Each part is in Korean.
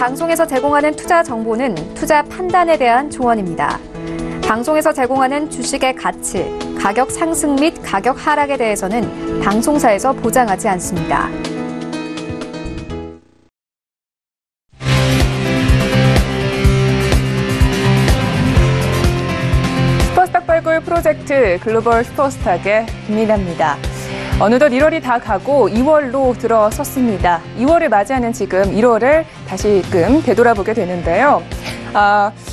방송에서 제공하는 투자 정보는 투자 판단에 대한 조언입니다. 방송에서 제공하는 주식의 가치, 가격 상승 및 가격 하락에 대해서는 방송사에서 보장하지 않습니다. 슈퍼스탁 발굴 프로젝트 글로벌 슈퍼스탁의 김민아입니다. 어느덧 1월이 다 가고 2월로 들어섰습니다. 2월을 맞이하는 지금 1월을 다시금 되돌아보게 되는데요.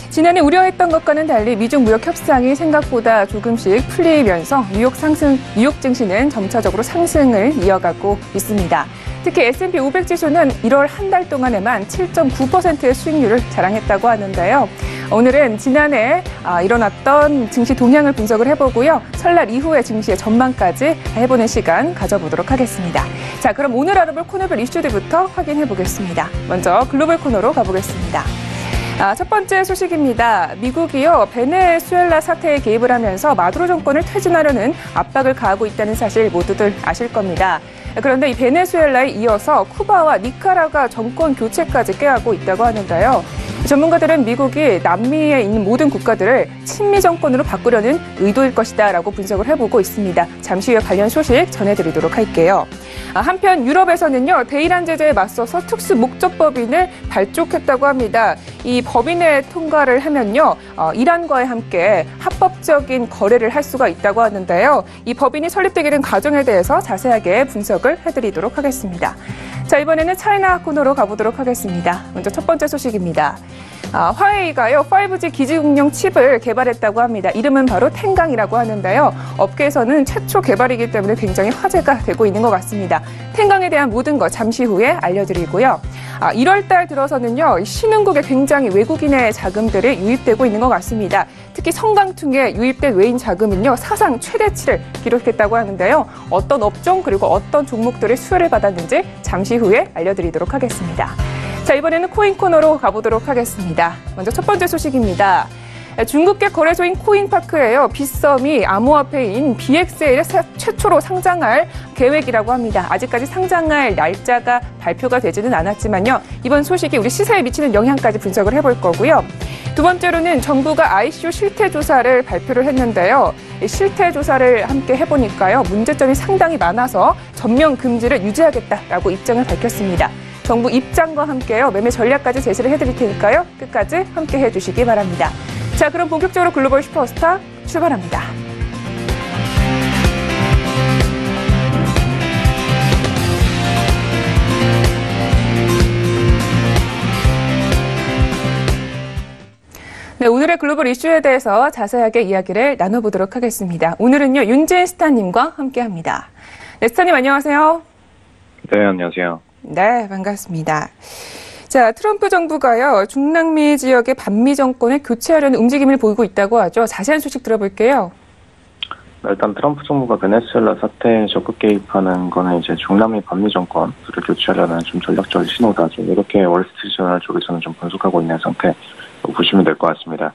지난해 우려했던 것과는 달리 미중 무역 협상이 생각보다 조금씩 풀리면서 뉴욕 증시는 점차적으로 상승을 이어가고 있습니다. 특히 S&P 500 지수는 1월 한 달 동안에만 7.9%의 수익률을 자랑했다고 하는데요. 오늘은 지난해 일어났던 증시 동향을 분석을 해보고요. 설날 이후의 증시의 전망까지 해보는 시간 가져보도록 하겠습니다. 자, 그럼 오늘 알아볼 코너별 이슈들부터 확인해 보겠습니다. 먼저 글로벌 코너로 가보겠습니다. 첫 번째 소식입니다. 미국이요, 베네수엘라 사태에 개입을 하면서 마두로 정권을 퇴진하려는 압박을 가하고 있다는 사실 모두들 아실 겁니다. 그런데 이 베네수엘라에 이어서 쿠바와 니카라과 정권 교체까지 꾀하고 있다고 하는데요. 전문가들은 미국이 남미에 있는 모든 국가들을 친미 정권으로 바꾸려는 의도일 것이다라고 분석을 해보고 있습니다. 잠시 후에 관련 소식 전해드리도록 할게요. 한편 유럽에서는요, 대이란 제재에 맞서서 특수 목적법인을 발족했다고 합니다. 이 법인을 통과를 하면요, 이란과의 함께 합법적인 거래를 할 수가 있다고 하는데요. 이 법인이 설립되게 된 과정에 대해서 자세하게 분석을 해드리도록 하겠습니다. 자, 이번에는 차이나 코너로 가보도록 하겠습니다. 먼저 첫 번째 소식입니다. 화웨이가요, 5G 기지국용 칩을 개발했다고 합니다. 이름은 바로 텐강이라고 하는데요. 업계에서는 최초 개발이기 때문에 굉장히 화제가 되고 있는 것 같습니다. 텐강에 대한 모든 것 잠시 후에 알려드리고요. 1월 달 들어서는요, 신흥국에 굉장히 외국인의 자금들이 유입되고 있는 것 같습니다. 특히 성강통에 유입된 외인 자금은요, 사상 최대치를 기록했다고 하는데요. 어떤 업종 그리고 어떤 종목들의 수혜를 받았는지 잠시 후에 알려드리도록 하겠습니다. 자, 이번에는 코인 코너로 가보도록 하겠습니다. 먼저 첫 번째 소식입니다. 중국계 거래소인 코인파크에요, 빗썸이 암호화폐인 BXL에 최초로 상장할 계획이라고 합니다. 아직까지 상장할 날짜가 발표가 되지는 않았지만요, 이번 소식이 우리 시세에 미치는 영향까지 분석을 해볼 거고요. 두 번째로는 정부가 ICO 실태조사를 발표를 했는데요. 실태조사를 함께 해보니까요, 문제점이 상당히 많아서 전면 금지를 유지하겠다라고 입장을 밝혔습니다. 정부 입장과 함께요, 매매 전략까지 제시를 해드릴 테니까요, 끝까지 함께 해주시기 바랍니다. 자, 그럼 본격적으로 글로벌 슈퍼스타 출발합니다. 네, 오늘의 글로벌 이슈에 대해서 자세하게 이야기를 나눠보도록 하겠습니다. 오늘은요, 윤재인 스타님과 함께합니다. 네, 스타님 안녕하세요. 네, 안녕하세요. 네, 반갑습니다. 자, 트럼프 정부가요, 중남미 지역의 반미 정권을 교체하려는 움직임을 보이고 있다고 하죠. 자세한 소식 들어볼게요. 일단 트럼프 정부가 베네수엘라 사태에 적극 개입하는 거는 이제 중남미 반미 정권을 교체하려는 좀 전략적인 신호다. 좀 이렇게 월스트리트저널 쪽에서는 좀 분석하고 있는 상태 보시면 될 것 같습니다.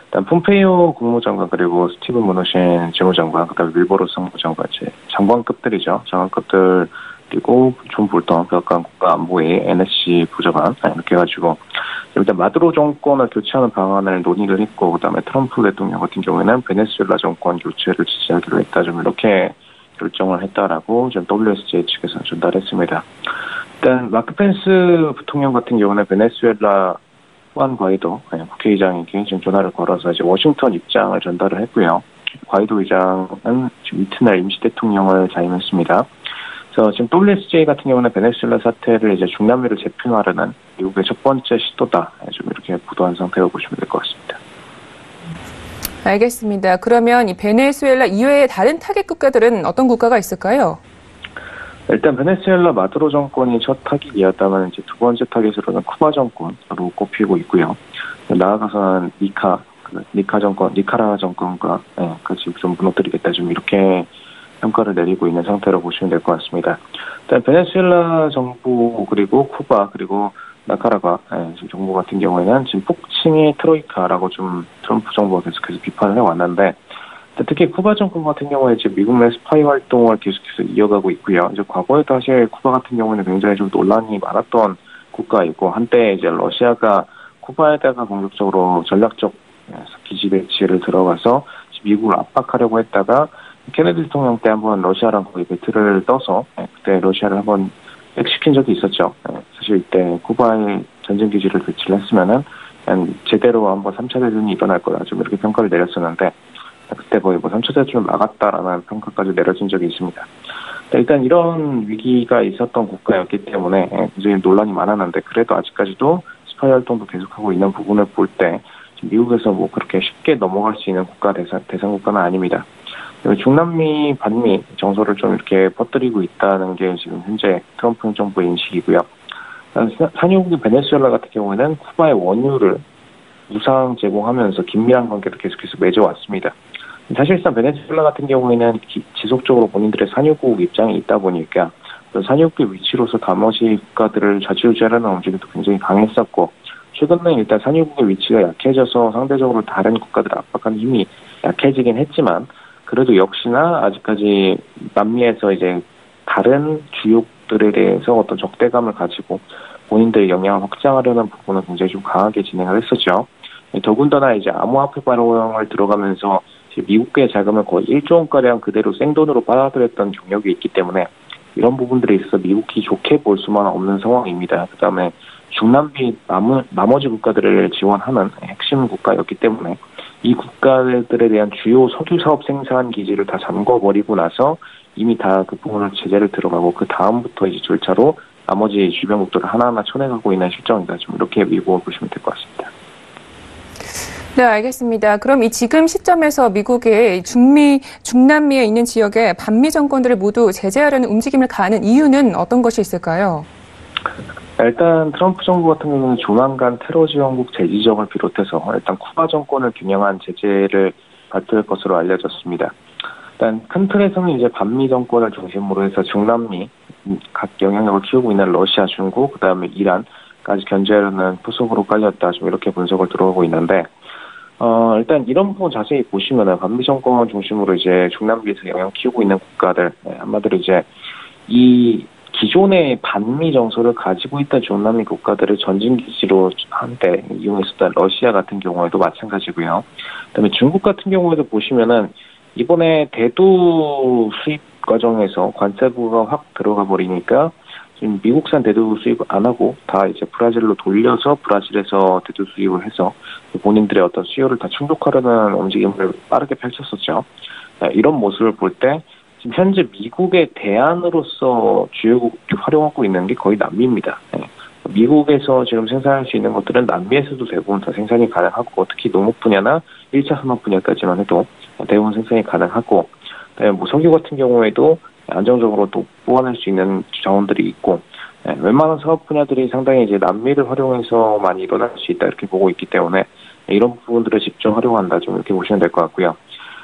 일단 폼페이오 국무장관 그리고 스티븐 무누신 재무장관, 그다음에 윌버로스 상무장관, 이제 장관급들이죠. 장관급들 그리고 존 볼턴 백악관 국가안보위 NSC 부장관 이렇게 해가지고 일단 마두로 정권을 교체하는 방안을 논의를 했고, 그다음에 트럼프 대통령 같은 경우에는 베네수엘라 정권 교체를 지지하기로 했다. 좀 이렇게 결정을 했다라고 좀 WSJ 측에서 전달했습니다. 일단 마크 펜스 부통령 같은 경우는 베네수엘라 후안 과이도 국회의장에게 지금 전화를 걸어서 이제 워싱턴 입장을 전달을 했고요. 과이도 의장은 지금 이튿날 임시 대통령을 자임했습니다. 그래서 지금 WSJ 같은 경우는 베네수엘라 사태를 이제 중남미를 재편하려는 미국의 첫 번째 시도다. 좀 이렇게 보도한 상태로 보시면 될 것 같습니다. 알겠습니다. 그러면 이 베네수엘라 이외의 다른 타겟 국가들은 어떤 국가가 있을까요? 일단 베네수엘라 마두로 정권이 첫 타깃이었다면 이제 두 번째 타깃으로는 쿠바 정권으로 꼽히고 있고요. 나아가서는 니카라 정권과 같이 좀 무너뜨리겠다. 좀 이렇게 평가를 내리고 있는 상태로 보시면 될 것 같습니다. 일단 베네수엘라 정부 그리고 쿠바 그리고 나카라과 지금 정부 같은 경우에는 지금 폭칭의 트로이카라고 좀 트럼프 정부가 계속해서 비판을 해왔는데, 특히 쿠바 정권 같은 경우에 지금 미국 내 스파이 활동을 계속해서 이어가고 있고요. 이제 과거에 사실 쿠바 같은 경우에는 굉장히 좀 논란이 많았던 국가이고, 한때 이제 러시아가 쿠바에다가 공격적으로 전략적 기지 배치를 들어가서 미국을 압박하려고 했다가 케네디 대통령 때 한번 러시아랑 거의 배틀을 떠서 그때 러시아를 한번 백시킨 적이 있었죠. 사실 이때 쿠바에 전쟁 기지를 배치를 했으면은 제대로 한번 3차 대전이 일어날 거다 좀 이렇게 평가를 내렸었는데, 그때 거의 3차 대전을 막았다라는 평가까지 내려진 적이 있습니다. 일단 이런 위기가 있었던 국가였기 때문에 굉장히 논란이 많았는데, 그래도 아직까지도 스파이 활동도 계속하고 있는 부분을 볼 때 미국에서 그렇게 쉽게 넘어갈 수 있는 국가 대상 국가는 아닙니다. 중남미, 반미 정서를 좀 이렇게 퍼뜨리고 있다는 게 지금 현재 트럼프 정부의 인식이고요. 산유국인 베네수엘라 같은 경우에는 쿠바의 원유를 무상 제공하면서 긴밀한 관계를 계속해서 맺어왔습니다. 사실상 베네수엘라 같은 경우에는 지속적으로 본인들의 산유국 입장이 있다 보니까 산유국의 위치로서 나머지 국가들을 좌지우지하려는 움직임도 굉장히 강했었고, 최근에 일단 산유국의 위치가 약해져서 상대적으로 다른 국가들을 압박하는 힘이 약해지긴 했지만, 그래도 역시나 아직까지 남미에서 이제 다른 주요국들에 대해서 어떤 적대감을 가지고 본인들의 영향을 확장하려는 부분은 굉장히 좀 강하게 진행을 했었죠. 더군다나 이제 암호화폐 발행을 들어가면서 미국의 자금을 거의 1조 원가량 그대로 생돈으로 빨아들였던 경력이 있기 때문에 이런 부분들에 있어서 미국이 좋게 볼 수만 없는 상황입니다. 그다음에 중남미 나머지 국가들을 지원하는 핵심 국가였기 때문에 이 국가들에 대한 주요 석유 사업 생산 기지를 다 잠궈버리고 나서 이미 다 그 부분을 제재를 들어가고, 그 다음부터 이제 절차로 나머지 주변국들을 하나하나 쳐내가고 있는 실정이다. 좀 이렇게 미국을 보시면 될 것 같습니다. 네, 알겠습니다. 그럼 이 지금 시점에서 미국이 중남미에 있는 지역의 반미 정권들을 모두 제재하려는 움직임을 가하는 이유는 어떤 것이 있을까요? 일단 트럼프 정부 같은 경우는 조만간 테러 지원국 재지정을 비롯해서 일단 쿠바 정권을 균형한 제재를 발표할 것으로 알려졌습니다. 일단 큰 틀에서는 이제 반미 정권을 중심으로 해서 중남미 각 영향력을 키우고 있는 러시아, 중국, 그다음에 이란까지 견제하려는 포석으로 깔렸다. 좀 이렇게 분석을 들어오고 있는데, 일단 이런 부분 자세히 보시면은 반미 정권 중심으로 이제 중남미에서 영향 키우고 있는 국가들, 한마디로 이제 이 기존의 반미 정서를 가지고 있던 중남미 국가들을 전진기지로 한때 이용했었던 러시아 같은 경우에도 마찬가지고요. 그다음에 중국 같은 경우에도 보시면은 이번에 대두 수입 과정에서 관세부가 확 들어가 버리니까 지금 미국산 대두 수입 안 하고 다 이제 브라질로 돌려서 브라질에서 대두 수입을 해서 본인들의 어떤 수요를 다 충족하려는 움직임을 빠르게 펼쳤었죠. 이런 모습을 볼 때 지금 현재 미국의 대안으로서 주요국이 활용하고 있는 게 거의 남미입니다. 미국에서 지금 생산할 수 있는 것들은 남미에서도 대부분 다 생산이 가능하고, 특히 농업 분야나 1차 산업 분야까지만 해도 대부분 생산이 가능하고, 석유 같은 경우에도 안정적으로 또 보완할 수 있는 자원들이 있고, 웬만한 사업 분야들이 상당히 이제 남미를 활용해서 많이 일어날 수 있다 이렇게 보고 있기 때문에 이런 부분들을 집중 활용한다 좀 이렇게 보시면 될 것 같고요.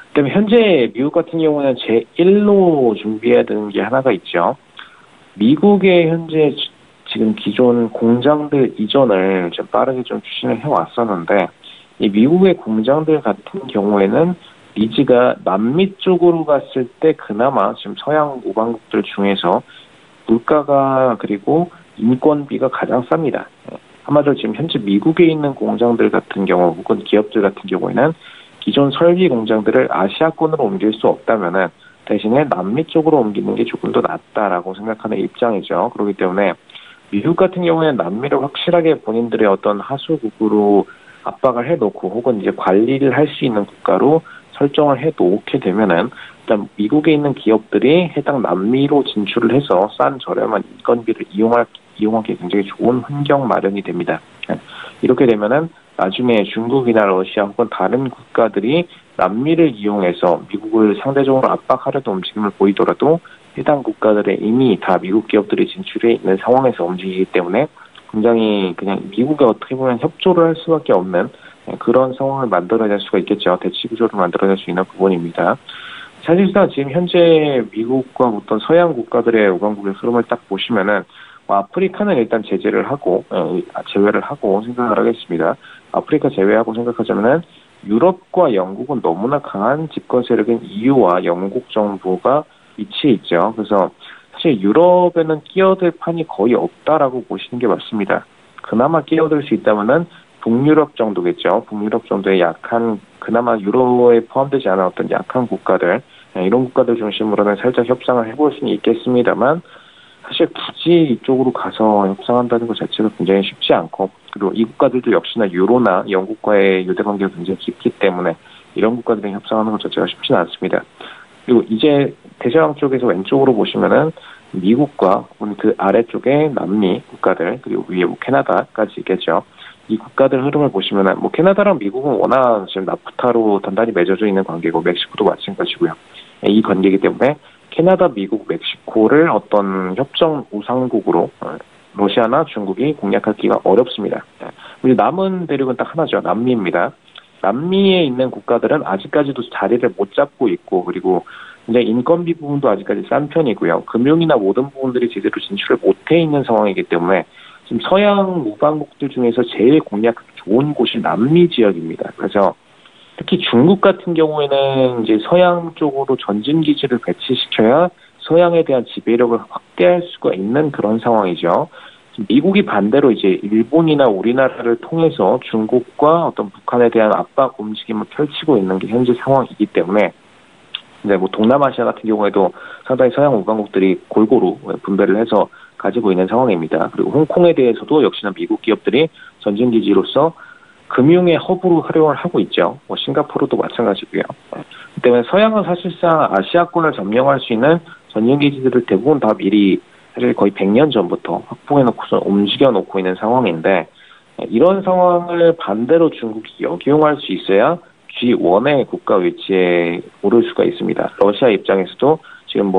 그다음에 현재 미국 같은 경우는 제1로 준비해야 되는 게 하나가 있죠. 미국의 현재 지금 기존 공장들 이전을 좀 빠르게 좀 추진을 해왔었는데, 이 미국의 공장들 같은 경우에는 니즈가 남미 쪽으로 갔을 때 그나마 지금 서양 우방국들 중에서 물가가 그리고 인건비가 가장 쌉니다. 한마디로 지금 현재 미국에 있는 공장들 같은 경우 혹은 기업들 같은 경우에는 기존 설비 공장들을 아시아권으로 옮길 수 없다면은 대신에 남미 쪽으로 옮기는 게 조금 더 낫다라고 생각하는 입장이죠. 그렇기 때문에 미국 같은 경우에는 남미를 확실하게 본인들의 어떤 하수국으로 압박을 해놓고 혹은 이제 관리를 할 수 있는 국가로 설정을 해놓게 되면은 일단 미국에 있는 기업들이 해당 남미로 진출을 해서 싼 저렴한 인건비를 이용하기 굉장히 좋은 환경 마련이 됩니다. 이렇게 되면은 나중에 중국이나 러시아 혹은 다른 국가들이 남미를 이용해서 미국을 상대적으로 압박하려는 움직임을 보이더라도 해당 국가들의 이미 다 미국 기업들이 진출해 있는 상황에서 움직이기 때문에 굉장히 그냥 미국에 어떻게 보면 협조를 할 수밖에 없는 그런 상황을 만들어낼 수가 있겠죠. 대치 구조를 만들어낼 수 있는 부분입니다. 사실상 지금 현재 미국과 어떤 서양 국가들의 우방국의 흐름을 딱 보시면은 아프리카는 일단 제외를 하고 생각을 하겠습니다. 아프리카 제외하고 생각하자면은 유럽과 영국은 너무나 강한 집권 세력인 EU와 영국 정부가 위치해 있죠. 그래서 사실 유럽에는 끼어들 판이 거의 없다라고 보시는 게 맞습니다. 그나마 끼어들 수 있다면은 북유럽 정도겠죠. 북유럽 정도의 약한, 그나마 유로에 포함되지 않은 어떤 약한 국가들, 이런 국가들 중심으로는 살짝 협상을 해볼 수는 있겠습니다만, 사실 굳이 이쪽으로 가서 협상한다는 것 자체가 굉장히 쉽지 않고, 그리고 이 국가들도 역시나 유로나 영국과의 유대관계가 굉장히 깊기 때문에 이런 국가들이 협상하는 것 자체가 쉽지는 않습니다. 그리고 이제 대서양 쪽에서 왼쪽으로 보시면은 미국과 그 아래쪽에 남미 국가들, 그리고 위에 캐나다까지 있겠죠. 이 국가들 흐름을 보시면은 캐나다랑 미국은 워낙 지금 나프타로 단단히 맺어져 있는 관계고, 멕시코도 마찬가지고요. 이 관계이기 때문에 캐나다, 미국, 멕시코를 어떤 협정 우상국으로 러시아나 중국이 공략하기가 어렵습니다. 우리 남은 대륙은 딱 하나죠. 남미입니다. 남미에 있는 국가들은 아직까지도 자리를 못 잡고 있고, 그리고 이제 인건비 부분도 아직까지 싼 편이고요. 금융이나 모든 부분들이 제대로 진출을 못해 있는 상황이기 때문에 지금 서양 우방국들 중에서 제일 공략하기 좋은 곳이 남미 지역입니다. 그래서 특히 중국 같은 경우에는 이제 서양 쪽으로 전진 기지를 배치시켜야 서양에 대한 지배력을 확대할 수가 있는 그런 상황이죠. 미국이 반대로 이제 일본이나 우리나라를 통해서 중국과 어떤 북한에 대한 압박 움직임을 펼치고 있는 게 현재 상황이기 때문에 이제 동남아시아 같은 경우에도 상당히 서양 우방국들이 골고루 분배를 해서 가지고 있는 상황입니다. 그리고 홍콩에 대해서도 역시나 미국 기업들이 전진 기지로서 금융의 허브로 활용을 하고 있죠. 싱가포르도 마찬가지고요. 그 때문에 서양은 사실상 아시아권을 점령할 수 있는 전진 기지들을 대부분 다 미리 사실 거의 100년 전부터 확보해놓고서 움직여놓고 있는 상황인데, 이런 상황을 반대로 중국이 역이용할 수 있어야 G1의 국가 위치에 오를 수가 있습니다. 러시아 입장에서도 지금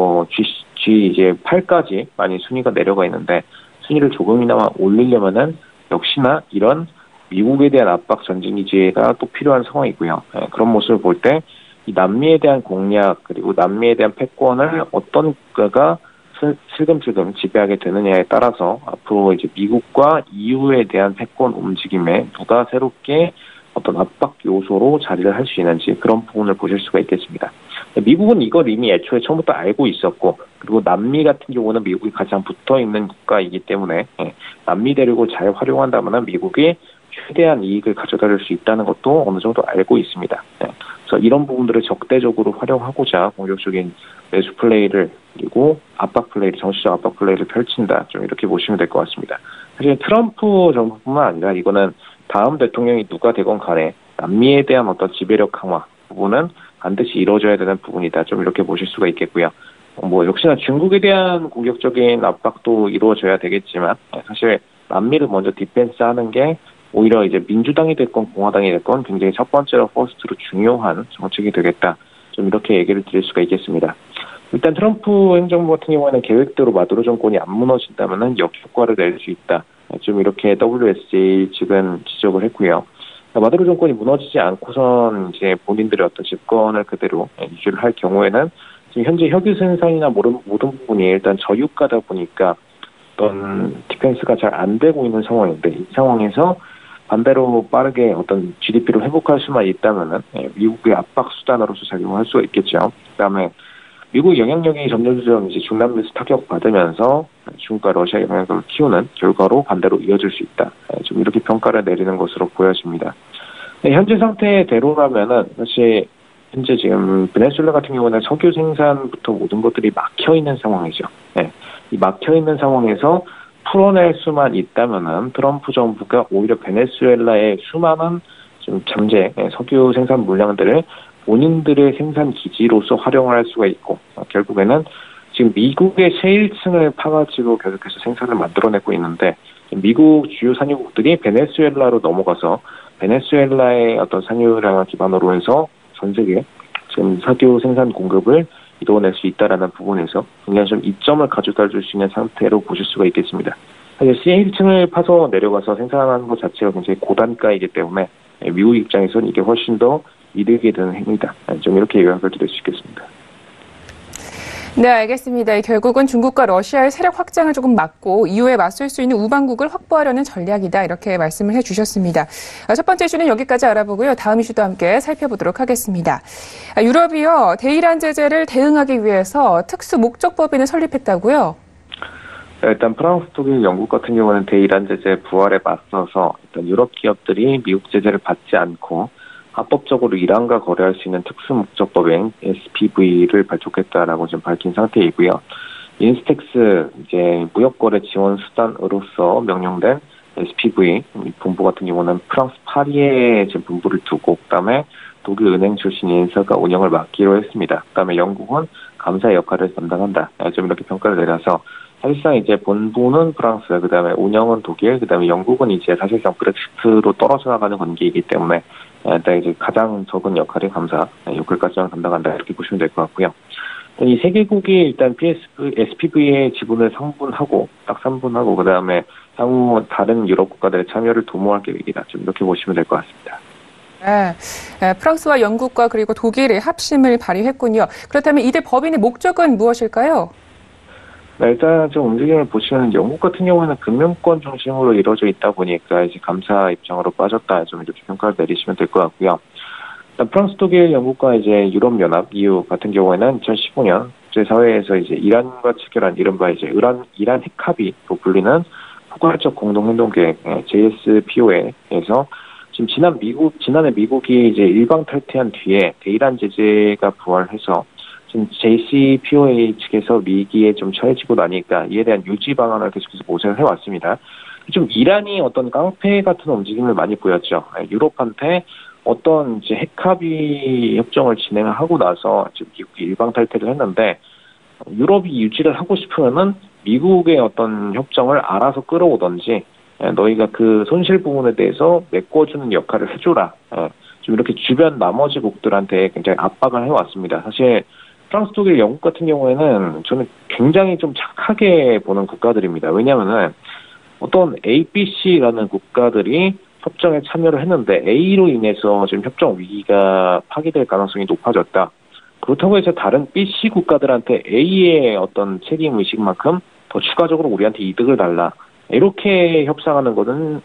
G 이제 8까지 많이 순위가 내려가 있는데, 순위를 조금이나마 올리려면은 역시나 이런 미국에 대한 압박 전진 기지가 또 필요한 상황이고요. 그런 모습을 볼 때 이 남미에 대한 공략, 그리고 남미에 대한 패권을 어떤 국가가 슬금슬금 지배하게 되느냐에 따라서 앞으로 이제 미국과 EU에 대한 패권 움직임에 누가 새롭게 어떤 압박 요소로 자리를 할 수 있는지, 그런 부분을 보실 수가 있겠습니다. 미국은 이걸 이미 애초에 처음부터 알고 있었고, 그리고 남미 같은 경우는 미국이 가장 붙어 있는 국가이기 때문에 남미 대륙을 잘 활용한다면 미국이 최대한 이익을 가져다줄 수 있다는 것도 어느 정도 알고 있습니다. 그래서 이런 부분들을 적대적으로 활용하고자 공격적인 매수 플레이를, 그리고 압박 플레이를, 정치적 압박 플레이를 펼친다, 좀 이렇게 보시면 될 것 같습니다. 사실 트럼프 정부뿐만 아니라 이거는 다음 대통령이 누가 되건 간에 남미에 대한 어떤 지배력 강화 부분은 반드시 이루어져야 되는 부분이다, 좀 이렇게 보실 수가 있겠고요. 역시나 중국에 대한 공격적인 압박도 이루어져야 되겠지만, 사실 남미를 먼저 디펜스하는 게 오히려 이제 민주당이 됐건 공화당이 됐건 굉장히 첫 번째로 퍼스트로 중요한 정책이 되겠다, 좀 이렇게 얘기를 드릴 수가 있겠습니다. 일단 트럼프 행정부 같은 경우에는 계획대로 마두로 정권이 안 무너진다면 역효과를 낼 수 있다, 좀 이렇게 WSJ 측은 지적을 했고요. 마두로 정권이 무너지지 않고선 이제 본인들의 어떤 집권을 그대로 유지를 할 경우에는 지금 현재 석유 생산이나 모든 부분이 일단 저유가다 보니까 어떤 디펜스가 잘 안 되고 있는 상황인데, 이 상황에서 반대로 빠르게 어떤 GDP를 회복할 수만 있다면은 미국의 압박 수단으로서 작용할 수가 있겠죠. 그다음에 미국 영향력이 점점 이제 중남미에서 타격받으면서 중국과 러시아 영향력을 키우는 결과로 반대로 이어질 수 있다, 좀 이렇게 평가를 내리는 것으로 보여집니다. 현재 상태대로라면은 사실 현재 지금 베네수엘라 같은 경우는 석유 생산부터 모든 것들이 막혀 있는 상황이죠. 이 막혀 있는 상황에서 풀어낼 수만 있다면은 트럼프 정부가 오히려 베네수엘라의 수많은 좀 잠재 석유 생산 물량들을 본인들의 생산 기지로서 활용을 할 수가 있고, 결국에는 지금 미국의 셰일층을 파가지고 계속해서 생산을 만들어내고 있는데, 미국 주요 산유국들이 베네수엘라로 넘어가서 베네수엘라의 어떤 산유량을 기반으로 해서 전 세계 지금 석유 생산 공급을 이뤄낼 수 있다라는 부분에서 굉장히 좀 이점을 가져다 줄 수 있는 상태로 보실 수가 있겠습니다. 사실 셰일층을 파서 내려가서 생산하는 것 자체가 굉장히 고단가이기 때문에 미국 입장에서는 이게 훨씬 더 이득이 되는 행위다, 좀 이렇게 요약을 드릴 수 있겠습니다. 네, 알겠습니다. 결국은 중국과 러시아의 세력 확장을 조금 막고 이후에 맞설 수 있는 우방국을 확보하려는 전략이다, 이렇게 말씀을 해주셨습니다. 첫 번째 이슈는 여기까지 알아보고요. 다음 이슈도 함께 살펴보도록 하겠습니다. 유럽이요, 대이란 제재를 대응하기 위해서 특수 목적법인을 설립했다고요? 일단 프랑스, 독일, 영국 같은 경우는 대이란 제재 부활에 맞서서 일단 유럽 기업들이 미국 제재를 받지 않고 합법적으로 이란과 거래할 수 있는 특수목적법인 SPV를 발족했다라고 지금 밝힌 상태이고요. 인스텍스 이제 무역거래 지원 수단으로서 명령된 SPV 본부 같은 경우는 프랑스 파리에 지금 본부를 두고 그다음에 독일 은행 출신 인사가 운영을 맡기로 했습니다. 그다음에 영국은 감사 역할을 담당한다. 좀 이렇게 평가를 내려서 사실상 이제 본부는 프랑스, 그다음에 운영은 독일, 그다음에 영국은 이제 사실상 브렉시트로 떨어져 나가는 관계이기 때문에 일단 이제 가장 적은 역할이 감사 역할까지 담당한다 이렇게 보시면 될 것 같고요. 이 세 개국이 일단 SPV의 지분을 상분하고 딱 3분하고 그다음에 향후 다른 유럽 국가들의 참여를 도모할 계획이다. 좀 이렇게 보시면 될 것 같습니다. 네, 프랑스와 영국과 그리고 독일의 합심을 발휘했군요. 그렇다면 이들 법인의 목적은 무엇일까요? 네, 일단 좀 움직임을 보시면 영국 같은 경우에는 금융권 중심으로 이루어져 있다 보니까 이제 감사 입장으로 빠졌다. 좀 이렇게 평가를 내리시면 될 것 같고요. 일단 프랑스, 독일, 영국과 이제 유럽연합, EU 같은 경우에는 2015년 국제사회에서 이제 이란과 체결한 이른바 이제 이란 핵합의로 불리는 포괄적 공동행동계획 JSPOA에서 지금 지난해 미국이 이제 일방 탈퇴한 뒤에 대이란 제재가 부활해서 지금 JCPOA 측에서 위기에 좀 처해지고 나니까 이에 대한 유지 방안을 계속해서 모색을 해왔습니다. 좀 이란이 어떤 깡패 같은 움직임을 많이 보였죠. 유럽한테 어떤 이제 핵합의 협정을 진행하고 나서 지금 미국이 일방 탈퇴를 했는데 유럽이 유지를 하고 싶으면은 미국의 어떤 협정을 알아서 끌어오든지 너희가 그 손실 부분에 대해서 메꿔주는 역할을 해줘라. 좀 이렇게 주변 나머지 국들한테 굉장히 압박을 해왔습니다. 사실 프랑스, 독일, 영국 같은 경우에는 저는 굉장히 좀 착하게 보는 국가들입니다. 왜냐하면은 어떤 A, B, C라는 국가들이 협정에 참여를 했는데 A로 인해서 지금 협정 위기가 파기될 가능성이 높아졌다. 그렇다고 해서 다른 B, C 국가들한테 A의 어떤 책임 의식만큼 더 추가적으로 우리한테 이득을 달라. 이렇게 협상하는 것은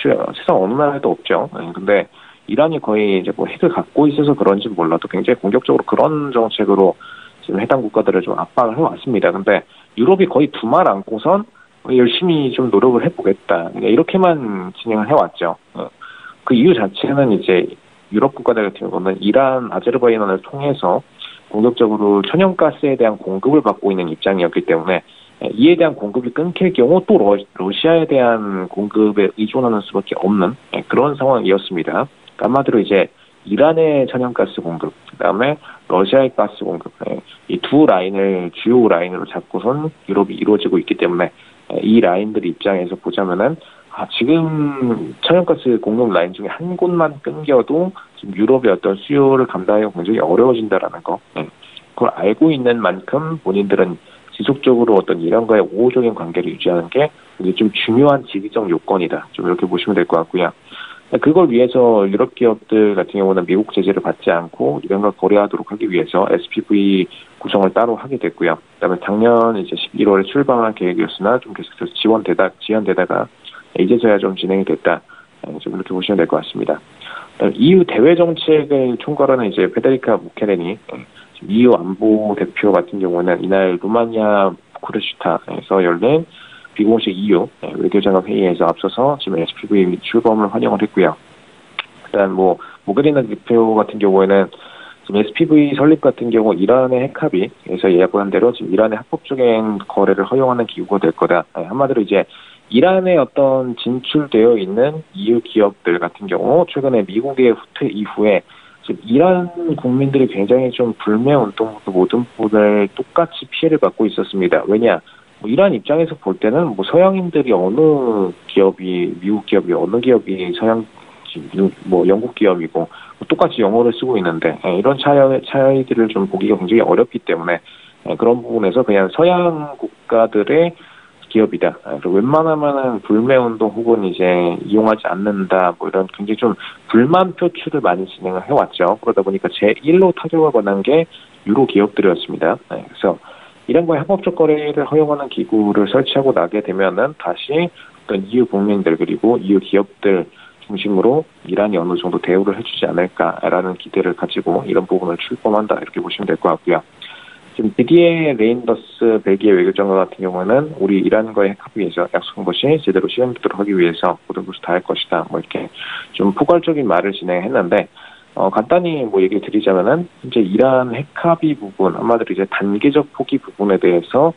세상 어느 나라에도 없죠. 근데 이란이 거의 이제 뭐 핵을 갖고 있어서 그런지 몰라도 굉장히 공격적으로 그런 정책으로 지금 해당 국가들을 좀 압박을 해왔습니다. 근데 유럽이 거의 두 말 안고선 열심히 좀 노력을 해보겠다. 이렇게만 진행을 해왔죠. 그 이유 자체는 이제 유럽 국가들 같은 경우는 이란, 아제르바이잔을 통해서 공격적으로 천연가스에 대한 공급을 받고 있는 입장이었기 때문에 이에 대한 공급이 끊길 경우 또 러시아에 대한 공급에 의존하는 수밖에 없는 그런 상황이었습니다. 한마디로 이제 이란의 천연가스 공급, 그다음에 러시아의 가스 공급, 이 두 라인을 주요 라인으로 잡고선 유럽이 이루어지고 있기 때문에 이 라인들 입장에서 보자면은 지금 천연가스 공급 라인 중에 한 곳만 끊겨도 지금 유럽의 어떤 수요를 감당하기가 굉장히 어려워진다라는 거. 그걸 알고 있는 만큼 본인들은 지속적으로 어떤 이란과의 우호적인 관계를 유지하는 게 이게 좀 중요한 지리적 요건이다. 좀 이렇게 보시면 될 것 같고요. 그걸 위해서 유럽 기업들 같은 경우는 미국 제재를 받지 않고 이란과 거래하도록 하기 위해서 SPV 구성을 따로 하게 됐고요. 그다음에 작년 이제 11월에 출범할 계획이었으나 좀 계속해서 지연되다가 이제서야 좀 진행이 됐다. 좀 이렇게 보시면 될 것 같습니다. EU 대외 정책을 총괄하는 이제 페데리카 모케레니 EU 안보 대표 같은 경우는 이날 루마니아 부쿠레슈타에서 열린 비공식 EU 외교장관 회의에서 앞서서 지금 SPV 출범을 환영을 했고요. 일단 뭐 모게리나 대표 같은 경우에는 지금 SPV 설립 같은 경우 이란의 핵합의에서 예약한 대로 지금 이란의 합법적인 거래를 허용하는 기구가 될 거다. 한마디로 이제 이란에 어떤 진출되어 있는 EU 기업들 같은 경우 최근에 미국의 후퇴 이후에 지금 이란 국민들이 굉장히 좀 불매 운동부터 모든 부분을 똑같이 피해를 받고 있었습니다. 왜냐? 이란 입장에서 볼 때는 뭐 서양인들이 어느 기업이 미국 기업이 어느 기업이 서양 뭐 영국 기업이고 똑같이 영어를 쓰고 있는데 이런 차이들을 좀 보기가 굉장히 어렵기 때문에 그런 부분에서 그냥 서양 국가들의 기업이다. 웬만하면은 불매운동 혹은 이제 이용하지 않는다. 뭐 이런 굉장히 좀 불만 표출을 많이 진행을 해왔죠. 그러다 보니까 제1로 타격을 받는 게 유로 기업들이었습니다. 그래서 이란과의 합법적 거래를 허용하는 기구를 설치하고 나게 되면은 다시 어떤 EU 국민들 그리고 EU 기업들 중심으로 이란이 어느 정도 대우를 해주지 않을까라는 기대를 가지고 이런 부분을 출범한다 이렇게 보시면 될 것 같고요. 지금 디디에 레인더스 벨기에 외교장관 같은 경우는 우리 이란과의 합의에서 약속한 것이 제대로 실현되도록 하기 위해서 모든 것을 다할 것이다. 뭐 이렇게 좀 포괄적인 말을 진행했는데 간단히 뭐 얘기 드리자면은 이제 이란 핵 합의 부분 한마디로 이제 단계적 포기 부분에 대해서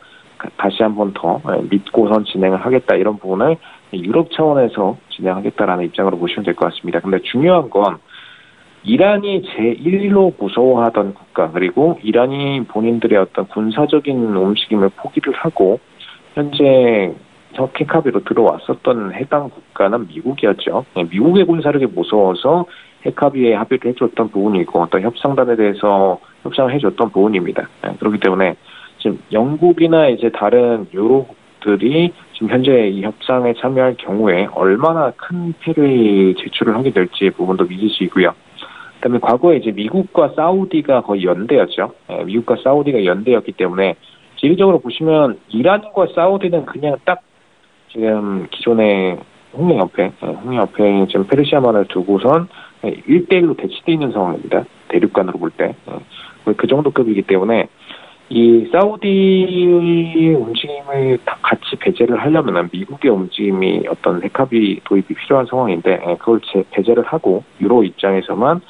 다시 한 번 더 믿고선 진행을 하겠다 이런 부분을 유럽 차원에서 진행하겠다라는 입장으로 보시면 될 것 같습니다. 근데 중요한 건 이란이 제1로 무서워하던 국가 그리고 이란이 본인들의 어떤 군사적인 움직임을 포기를 하고 현재 핵 합의로 들어왔었던 해당 국가는 미국이었죠. 미국의 군사력이 무서워서 핵 합의에 합의를 해줬던 부분이고 어떤 협상단에 대해서 협상을 해줬던 부분입니다. 그렇기 때문에 지금 영국이나 이제 다른 유로국들이 지금 현재 이 협상에 참여할 경우에 얼마나 큰 패를 제출을 하게 될지 부분도 미지수이고요. 그다음에 과거에 이제 미국과 사우디가 거의 연대였죠. 미국과 사우디가 연대였기 때문에 지리적으로 보시면 이란과 사우디는 그냥 딱 지금 기존의 홍해협회 지금 페르시아만을 두고선 1대1로 대치되어 있는 상황입니다. 대륙간으로 볼 때. 그 정도 급이기 때문에 이 사우디의 움직임을 다 같이 배제를 하려면 미국의 움직임이 어떤 핵합의 도입이 필요한 상황인데 그걸 배제를 하고 유로 입장에서만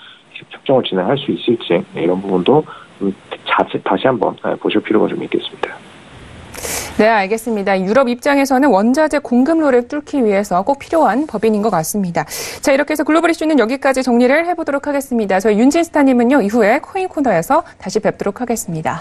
협정을 진행할 수 있을지 이런 부분도 다시 한번 보실 필요가 좀 있겠습니다. 네, 알겠습니다. 유럽 입장에서는 원자재 공급로를 뚫기 위해서 꼭 필요한 법인인 것 같습니다. 자, 이렇게 해서 글로벌 이슈는 여기까지 정리를 해보도록 하겠습니다. 저희 윤진 스타님은요, 이후에 코인 코너에서 다시 뵙도록 하겠습니다.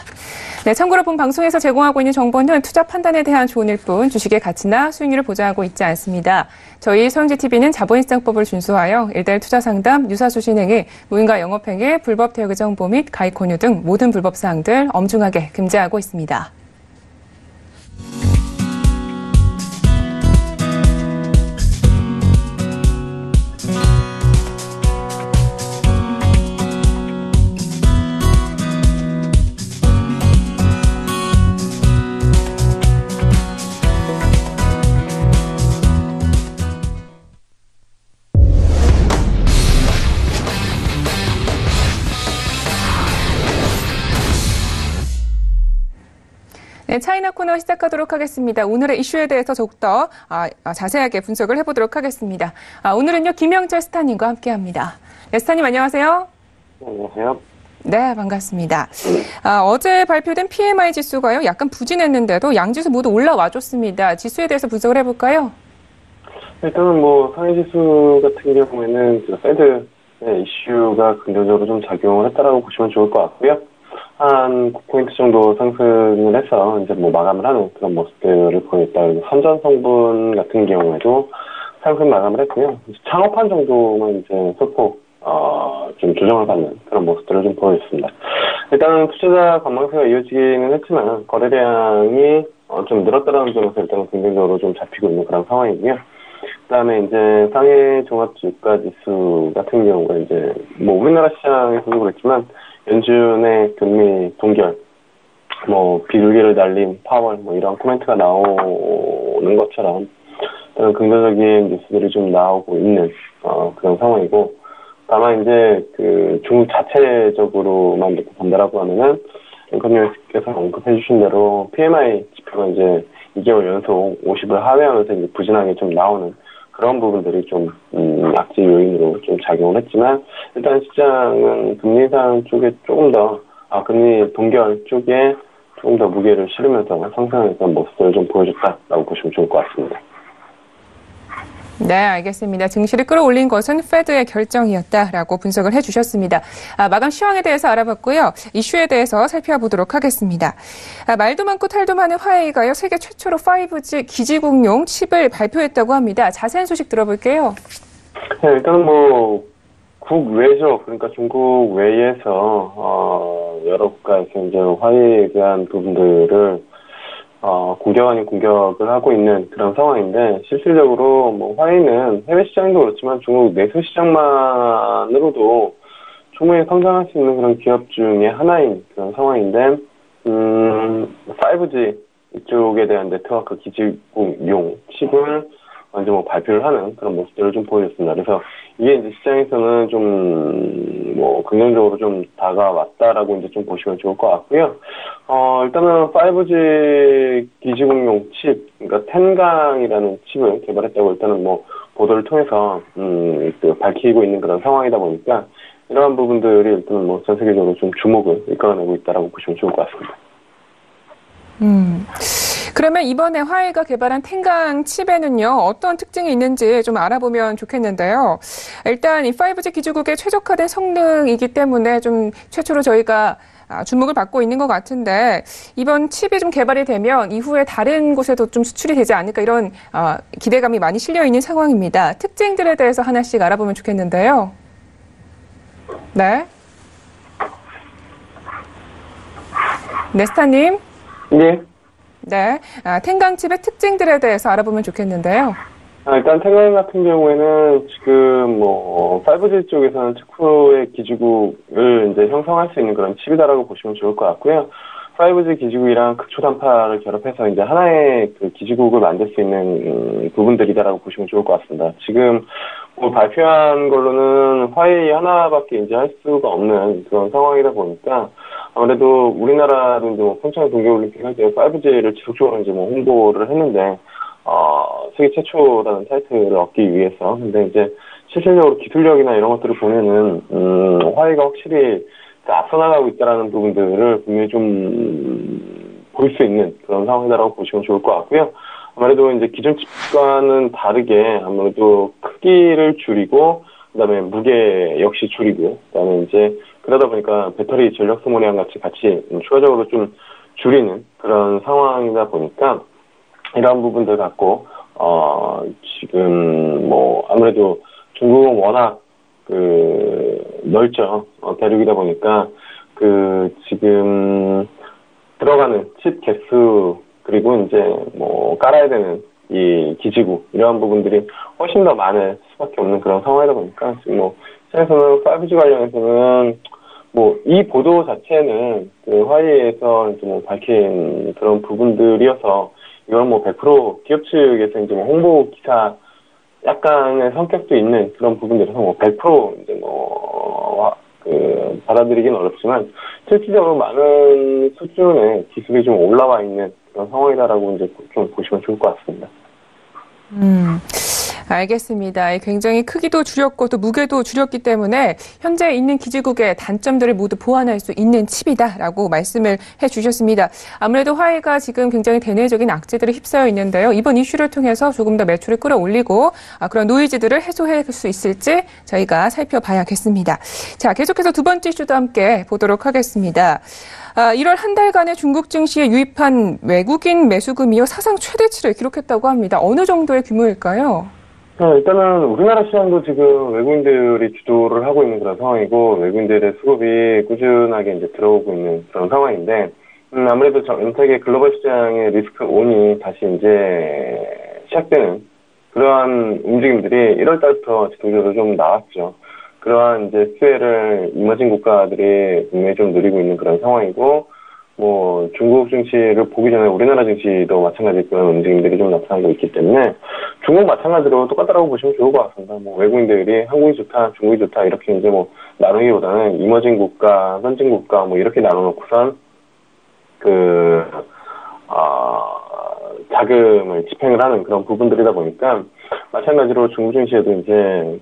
네, 참고로 본 방송에서 제공하고 있는 정보는 투자 판단에 대한 조언일 뿐 주식의 가치나 수익률을 보장하고 있지 않습니다. 저희 서영지TV는 자본시장법을 준수하여 일대일 투자 상담, 유사수 신행에 무인가 영업행위, 불법 대여 정보 및 가입 권유 등 모든 불법 사항들 엄중하게 금지하고 있습니다. 네, 차이나 코너 시작하도록 하겠습니다. 오늘의 이슈에 대해서 더욱더 자세하게 분석을 해보도록 하겠습니다. 오늘은요, 김영철 스타님과 함께합니다. 네, 스타님 안녕하세요. 안녕하세요. 네, 반갑습니다. 어제 발표된 PMI 지수가요, 약간 부진했는데도 양지수 모두 올라와줬습니다. 지수에 대해서 분석을 해볼까요? 일단은 상해지수 같은 경우에는 페드의 이슈가 긍정적으로 좀 작용을 했다라고 보시면 좋을 것 같고요. 한 9포인트 정도 상승을 해서 이제 마감을 하는 그런 모습들을 보였다. 그리고 선전 성분 같은 경우에도 상승 마감을 했고요. 창업한 정도만 이제 소폭 좀 조정을 받는 그런 모습들을 좀 보여줬습니다. 일단은 투자자 관망세가 이어지기는 했지만 거래량이 좀 늘었다라는 점에서 일단은 긍정적으로 좀 잡히고 있는 그런 상황이고요. 그다음에 이제 상해 종합주가지수 같은 경우가 이제 우리나라 시장에서도 그렇지만 연준의 금리 동결, 비둘기를 날린 파월, 이런 코멘트가 나오는 것처럼 그런 긍정적인 뉴스들이 좀 나오고 있는 그런 상황이고, 다만 이제 중국 자체적으로만 놓고 본다라고 하면은 앵커님께서 언급해주신 대로 PMI 지표가 이제 2개월 연속 50을 하회하면서 이제 부진하게 좀 나오는 그런 부분들이 좀 악재 요인으로 좀 작용을 했지만, 일단 시장은 금리 인상 쪽에 조금 더 금리 동결 쪽에 조금 더 무게를 실으면서 상승하는 그런 모습들을 좀 보여줬다라고 보시면 좋을 것 같습니다. 네, 알겠습니다. 증시를 끌어올린 것은 페드의 결정이었다라고 분석을 해주셨습니다. 마감 시황에 대해서 알아봤고요. 이슈에 대해서 살펴보도록 하겠습니다. 말도 많고 탈도 많은 화웨이가요, 세계 최초로 5G 기지국용 칩을 발표했다고 합니다. 자세한 소식 들어볼게요. 네, 일단은 국외죠. 그러니까 중국 외에서 여러 국가에서 이제 화웨이에 대한 부분들을 공격 아닌 공격을 하고 있는 그런 상황인데, 실질적으로 화웨이는 해외 시장도 그렇지만 중국 내수 시장만으로도 충분히 성장할 수 있는 그런 기업 중에 하나인 그런 상황인데, 5G 이쪽에 대한 네트워크 기지국용 칩을 이제 뭐 발표를 하는 그런 모습들을 좀 보여줬습니다. 그래서 이게 이제 시장에서는 좀 뭐 긍정적으로 좀 다가왔다라고 이제 좀 보시면 좋을 것 같고요. 일단은 5G 기지국용 칩, 그러니까 텐강이라는 칩을 개발했다고 일단은 뭐 보도를 통해서 밝히고 있는 그런 상황이다 보니까 이러한 부분들이 일단은 뭐 전 세계적으로 좀 주목을 이끌어내고 있다라고 보시면 좋을 것 같습니다. 그러면 이번에 화웨이가 개발한 텐강 칩에는요, 어떤 특징이 있는지 좀 알아보면 좋겠는데요. 일단 이 5G 기지국의 최적화된 성능이기 때문에 좀 최초로 저희가 주목을 받고 있는 것 같은데, 이번 칩이 좀 개발이 되면 이후에 다른 곳에도 좀 수출이 되지 않을까 이런 기대감이 많이 실려 있는 상황입니다. 특징들에 대해서 하나씩 알아보면 좋겠는데요. 네. 네스타님. 네. 네. 텐강 칩의 특징들에 대해서 알아보면 좋겠는데요. 일단 텐강 같은 경우에는 지금 뭐 5G 쪽에서는 특후의 기지국을 이제 형성할 수 있는 그런 칩이다라고 보시면 좋을 것 같고요. 5G 기지국이랑 극초단파를 결합해서 이제 하나의 그 기지국을 만들 수 있는 부분들이다라고 보시면 좋을 것 같습니다. 지금 뭐 발표한 걸로는 화웨이 하나밖에 이제 할 수가 없는 그런 상황이다 보니까 아무래도 우리나라도 이제 뭐 평창 동계올림픽 할 때 5G를 지속적으로 이제 뭐 홍보를 했는데 세계 최초라는 타이틀을 얻기 위해서. 근데 이제 실질적으로 기술력이나 이런 것들을 보면은 화웨이가 확실히 앞서 나가고 있다라는 부분들을 분명히 좀 볼 수 있는 그런 상황이다라고 보시면 좋을 것 같고요. 아무래도 이제 기존 칩과는 다르게 아무래도 크기를 줄이고 그다음에 무게 역시 줄이고 그다음에 이제 그러다 보니까 배터리 전력 소모량 같이 추가적으로 좀 줄이는 그런 상황이다 보니까 이러한 부분들 갖고 지금 뭐 아무래도 중국은 워낙 넓죠. 대륙이다 보니까 지금 들어가는 칩 개수 그리고 이제 뭐 깔아야 되는 이 기지국 이러한 부분들이 훨씬 더 많을 수밖에 없는 그런 상황이다 보니까 지금 뭐 시장에서는 5G 관련해서는 뭐 이 보도 자체는 화웨이에서 이제 뭐 밝힌 그런 부분들이어서 이건 뭐 100% 기업 측에서 이제 뭐 홍보 기사 약간의 성격도 있는 그런 부분들에서 뭐 100% 이제 받아들이긴 어렵지만 실질적으로 많은 수준의 기술이 좀 올라와 있는 그런 상황이다라고 이제 좀 보시면 좋을 것 같습니다. 알겠습니다. 굉장히 크기도 줄였고 또 무게도 줄였기 때문에 현재 있는 기지국의 단점들을 모두 보완할 수 있는 칩이다라고 말씀을 해주셨습니다. 아무래도 화웨이가 지금 굉장히 대내적인 악재들을 휩싸여 있는데요. 이번 이슈를 통해서 조금 더 매출을 끌어올리고 그런 노이즈들을 해소할 수 있을지 저희가 살펴봐야겠습니다. 자, 계속해서 두 번째 이슈도 함께 보도록 하겠습니다. 1월 한 달간의 중국 증시에 유입한 외국인 매수금이요 사상 최대치를 기록했다고 합니다. 어느 정도의 규모일까요? 일단은 우리나라 시장도 지금 외국인들이 주도를 하고 있는 그런 상황이고 외국인들의 수급이 꾸준하게 이제 들어오고 있는 그런 상황인데 아무래도 전 세계 글로벌 시장의 리스크 온이 다시 이제 시작되는 그러한 움직임들이 1월 달부터 지속적으로 좀 나왔죠. 그러한 이제 수혜를 이머징 국가들이 분명히 좀 누리고 있는 그런 상황이고, 뭐, 중국 증시를 보기 전에 우리나라 증시도 마찬가지 그런 움직임들이 좀 나타나고 있기 때문에, 중국 마찬가지로 똑같다라고 보시면 좋을 것 같습니다. 뭐, 외국인들이 한국이 좋다, 중국이 좋다, 이렇게 이제 뭐, 나누기보다는 이머징 국가, 선진 국가, 뭐, 이렇게 나눠놓고선, 자금을 집행을 하는 그런 부분들이다 보니까, 마찬가지로 중국 증시에도 이제,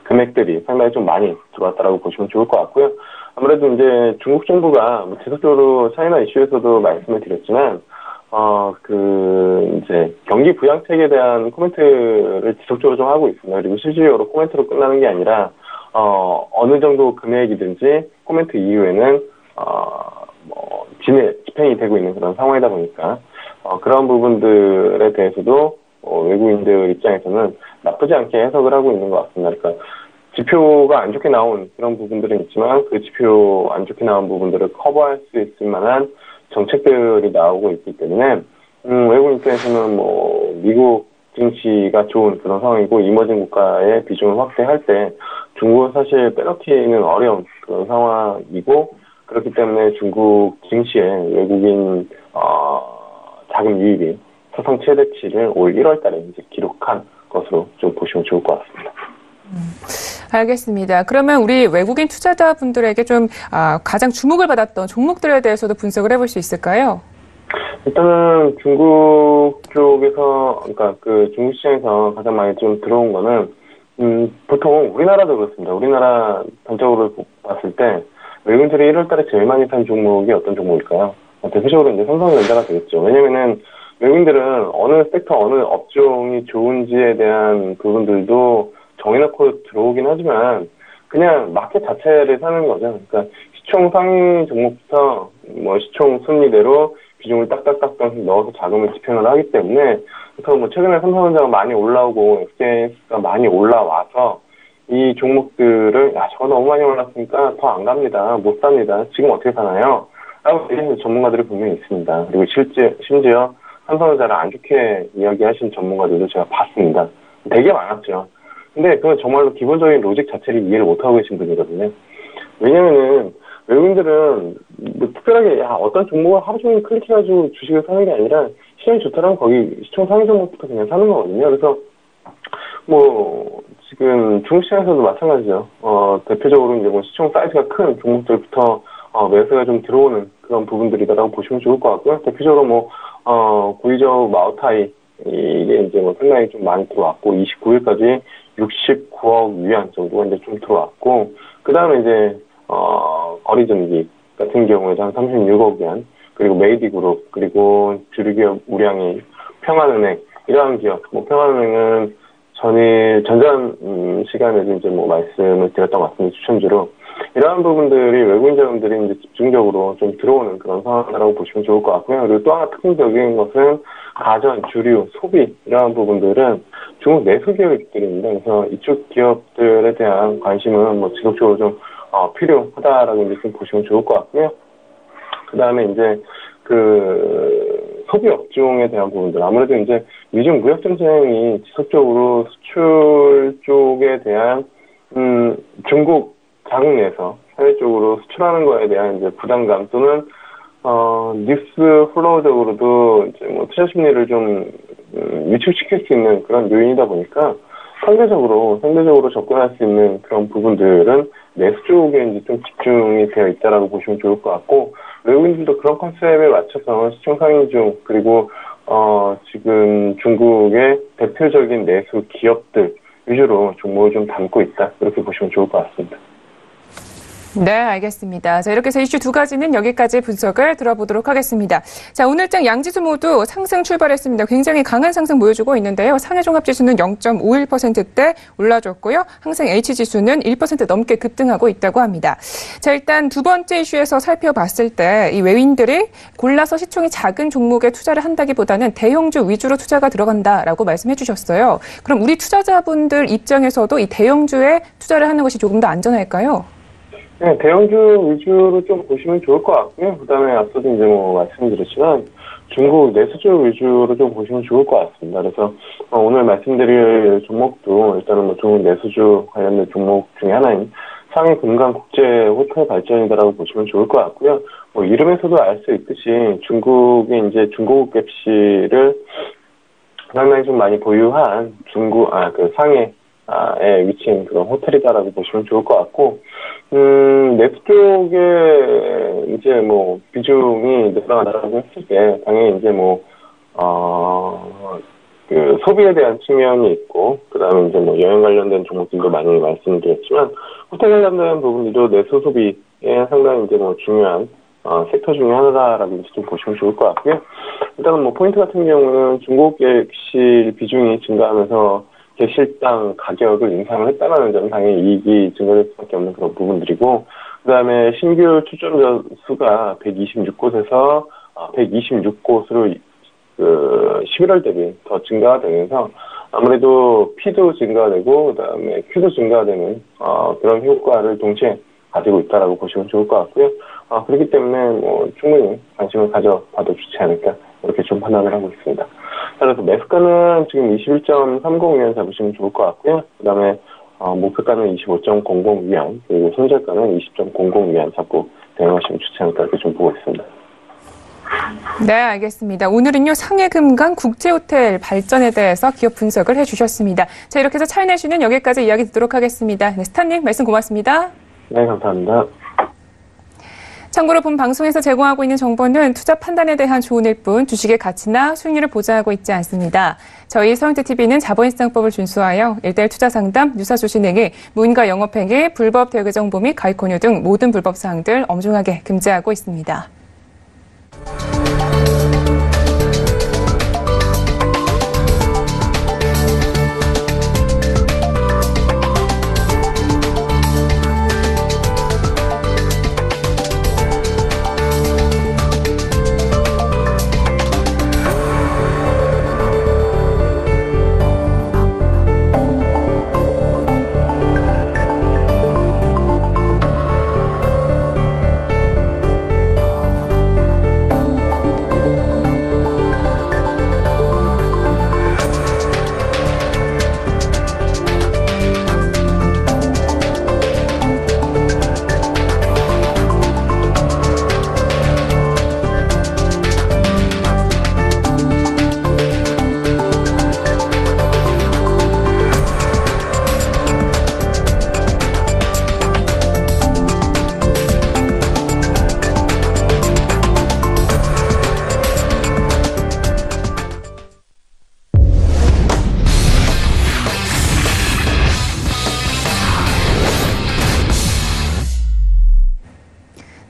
금액들이 상당히 좀 많이 들어왔다라고 보시면 좋을 것 같고요. 아무래도 이제 중국 정부가 지속적으로 차이나 이슈에서도 말씀을 드렸지만, 이제 경기 부양책에 대한 코멘트를 지속적으로 좀 하고 있습니다. 그리고 실질적으로 코멘트로 끝나는 게 아니라, 어느 정도 금액이든지 코멘트 이후에는, 집행이 되고 있는 그런 상황이다 보니까, 그런 부분들에 대해서도 외국인들 입장에서는 나쁘지 않게 해석을 하고 있는 것 같습니다. 그러니까 지표가 안 좋게 나온 그런 부분들은 있지만 그 지표 안 좋게 나온 부분들을 커버할 수 있을 만한 정책들이 나오고 있기 때문에 외국인 입장에서는 뭐 미국 증시가 좋은 그런 상황이고 이머징 국가의 비중을 확대할 때 중국은 사실 빼놓기는 어려운 그런 상황이고 그렇기 때문에 중국 증시에 외국인 자금 유입이 사상 최대치를 올 1월 달에 이제 기록한 것으로 좀 보시면 좋을 것 같습니다. 알겠습니다. 그러면 우리 외국인 투자자분들에게 좀 가장 주목을 받았던 종목들에 대해서도 분석을 해볼 수 있을까요? 일단은 중국 쪽에서, 그러니까 그 중국 시장에서 가장 많이 좀 들어온 거는, 보통 우리나라도 그렇습니다. 우리나라 전적으로 봤을 때 외국인들이 1월 달에 제일 많이 산 종목이 어떤 종목일까요? 대표적으로 이제 삼성전자가 되겠죠. 왜냐면은 외국인들은 어느 섹터, 어느 업종이 좋은지에 대한 부분들도 정해놓고 들어오긴 하지만 그냥 마켓 자체를 사는 거죠. 그러니까 시총 상위 종목부터 뭐 시총 순위대로 비중을 딱딱딱딱 넣어서 자금을 집행을 하기 때문에 그래서 뭐 최근에 삼성전자가 많이 올라오고 SKS가 많이 올라와서 이 종목들을 저거 너무 많이 올랐으니까 더 안 갑니다. 못 삽니다. 지금 어떻게 사나요? 라고 얘기하는 전문가들이 분명히 있습니다. 그리고 심지어 삼성전자를 안 좋게 이야기하신 전문가들도 제가 봤습니다. 되게 많았죠. 근데 그건 정말로 기본적인 로직 자체를 이해를 못하고 계신 분이거든요. 왜냐면은 외국인들은 뭐 특별하게 어떤 종목을 하루 종일 클릭해가지고 주식을 사는 게 아니라 시장이 좋다면 거기 시총 상위 종목부터 그냥 사는 거거든요. 그래서 뭐 지금 중국 시장에서도 마찬가지죠. 대표적으로 이제 뭐 시총 사이즈가 큰 종목들부터 매수가 좀 들어오는 그런 부분들이다라고 보시면 좋을 것 같고요. 대표적으로 뭐 구이저우 마오타이 이게 이제 뭐 상당히 좀 많이 들어왔고 29일까지 69억 위안 정도가 이제 좀 들어왔고 그 다음에 이제 거리전기 같은 경우에도 한 36억 위안 그리고 메이디그룹 그리고 주류기업 우량이 평안은행 이러한 기업 뭐 평안은행은 전전 시간에도 이제 뭐 말씀을 드렸던 것 같습니다. 추천주로 이러한 부분들이 외국인 자금들이 이제 집중적으로 좀 들어오는 그런 상황이라고 보시면 좋을 것 같고요. 그리고 또 하나 특징적인 것은 가전, 주류, 소비 이러한 부분들은 중국 내수 기업들입니다. 그래서 이쪽 기업들에 대한 관심은 뭐 지속적으로 좀 필요하다라고 이제 좀 보시면 좋을 것 같고요. 그 다음에 이제 그 소비 업종에 대한 부분들 아무래도 이제 미중 무역 전쟁이 지속적으로 수출 쪽에 대한 중국 자국 내에서 해외 쪽으로 수출하는 거에 대한 이제 부담감 또는 뉴스 플로우적으로도 이제 뭐 투자 심리를 좀 위축시킬 수 있는 그런 요인이다 보니까 상대적으로 접근할 수 있는 그런 부분들은 내수 쪽에 이제 좀 집중이 되어 있다라고 보시면 좋을 것 같고 외국인들도 그런 컨셉에 맞춰서 시총 상위중 그리고 지금 중국의 대표적인 내수 기업들 위주로 종목을 좀 담고 있다 이렇게 보시면 좋을 것 같습니다. 네, 알겠습니다. 자, 이렇게 해서 이슈 두 가지는 여기까지 분석을 들어보도록 하겠습니다. 자, 오늘장 양지수 모두 상승 출발했습니다. 굉장히 강한 상승 보여주고 있는데요. 상해 종합지수는 0.51%대 올라줬고요. 항생 H지수는 1% 넘게 급등하고 있다고 합니다. 자, 일단 두 번째 이슈에서 살펴봤을 때 이 외인들이 골라서 시총이 작은 종목에 투자를 한다기보다는 대형주 위주로 투자가 들어간다라고 말씀해 주셨어요. 그럼 우리 투자자분들 입장에서도 이 대형주에 투자를 하는 것이 조금 더 안전할까요? 네, 대형주 위주로 좀 보시면 좋을 것 같고요. 그 다음에 앞서도 이제 뭐 말씀드렸지만 중국 내수주 위주로 좀 보시면 좋을 것 같습니다. 그래서 오늘 말씀드릴 종목도 일단은 뭐 중국 내수주 관련된 종목 중에 하나인 상해 금강 국제 호텔 발전이다라고 보시면 좋을 것 같고요. 뭐 이름에서도 알 수 있듯이 중국의 이제 중고급 객실을 상당히 좀 많이 보유한 그 상해에 위치한 그런 호텔이다라고 보시면 좋을 것 같고, 내수 쪽에 이제 뭐 비중이 늘어나다라고 했을 때 당연히 이제 그 소비에 대한 측면이 있고, 그 다음에 이제 뭐 여행 관련된 종목들도 많이 말씀드렸지만, 호텔 관련된 부분도 내수 소비에 상당히 이제 뭐 중요한 섹터 중에 하나다라고 이제 좀 보시면 좋을 것 같고요. 일단은 뭐 포인트 같은 경우는 중고 객실 비중이 증가하면서 객실당 가격을 인상을 했다는 점은 당연히 이익이 증가될 수밖에 없는 그런 부분들이고, 그 다음에 신규 출전자 수가 126곳에서 126곳으로 11월 대비 더 증가가 되면서 아무래도 P도 증가되고 그 다음에 Q도 증가되는 그런 효과를 동시에 가지고 있다라고 보시면 좋을 것 같고요. 그렇기 때문에 뭐 충분히 관심을 가져봐도 좋지 않을까 이렇게 좀 판단을 하고 있습니다. 그래서 매수가는 지금 21.30위안 잡으시면 좋을 것 같고요. 그 다음에 목표가는 25.00위안 그리고 손절가는 20.00위안 잡고 대응하시면 좋지 않을까 이렇게 좀 보고 있습니다. 네, 알겠습니다. 오늘은요, 상해금강 국제호텔 발전에 대해서 기업 분석을 해주셨습니다. 자, 이렇게 해서 차이내시는 여기까지 이야기 듣도록 하겠습니다. 네, 스타님 말씀 고맙습니다. 네, 감사합니다. 참고로 본 방송에서 제공하고 있는 정보는 투자 판단에 대한 조언일 뿐 주식의 가치나 수익률을 보장하고 있지 않습니다. 저희 서영태TV는 자본시장법을 준수하여 1:1 투자 상담, 유사주식행위, 무인가 영업행위, 불법 대외 정보 및 가입 권유 등 모든 불법 사항들 엄중하게 금지하고 있습니다.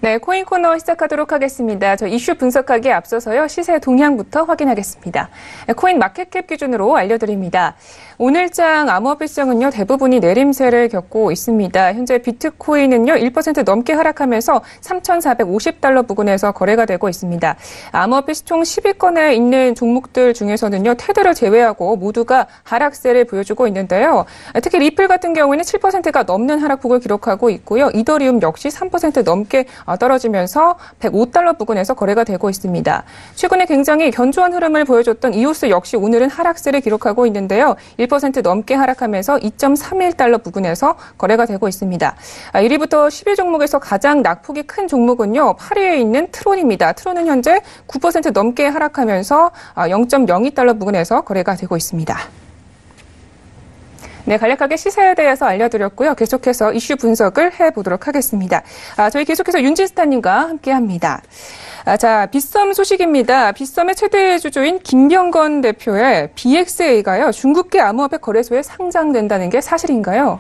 네, 코인 코너 시작하도록 하겠습니다. 저 이슈 분석하기에 앞서서요, 시세 동향부터 확인하겠습니다. 코인 마켓캡 기준으로 알려드립니다. 오늘장 암호화폐 시장은요, 대부분이 내림세를 겪고 있습니다. 현재 비트코인은요, 1% 넘게 하락하면서 3,450달러 부근에서 거래가 되고 있습니다. 암호화폐 총 10위권에 있는 종목들 중에서는요, 테드를 제외하고 모두가 하락세를 보여주고 있는데요. 특히 리플 같은 경우에는 7%가 넘는 하락폭을 기록하고 있고요. 이더리움 역시 3% 넘게 떨어지면서 105달러 부근에서 거래가 되고 있습니다. 최근에 굉장히 견조한 흐름을 보여줬던 이오스 역시 오늘은 하락세를 기록하고 있는데요. 1% 넘게 하락하면서 2.31달러 부근에서 거래가 되고 있습니다. 1위부터 10위 종목에서 가장 낙폭이 큰 종목은요, 8위에 있는 트론입니다. 트론은 현재 9% 넘게 하락하면서 0.02달러 부근에서 거래가 되고 있습니다. 네, 간략하게 시세에 대해서 알려드렸고요. 계속해서 이슈 분석을 해보도록 하겠습니다. 저희 계속해서 윤진스타님과 함께합니다. 자, 빗썸 소식입니다. 빗썸의 최대 주주인 김병건 대표의 BXA가요, 중국계 암호화폐 거래소에 상장된다는 게 사실인가요?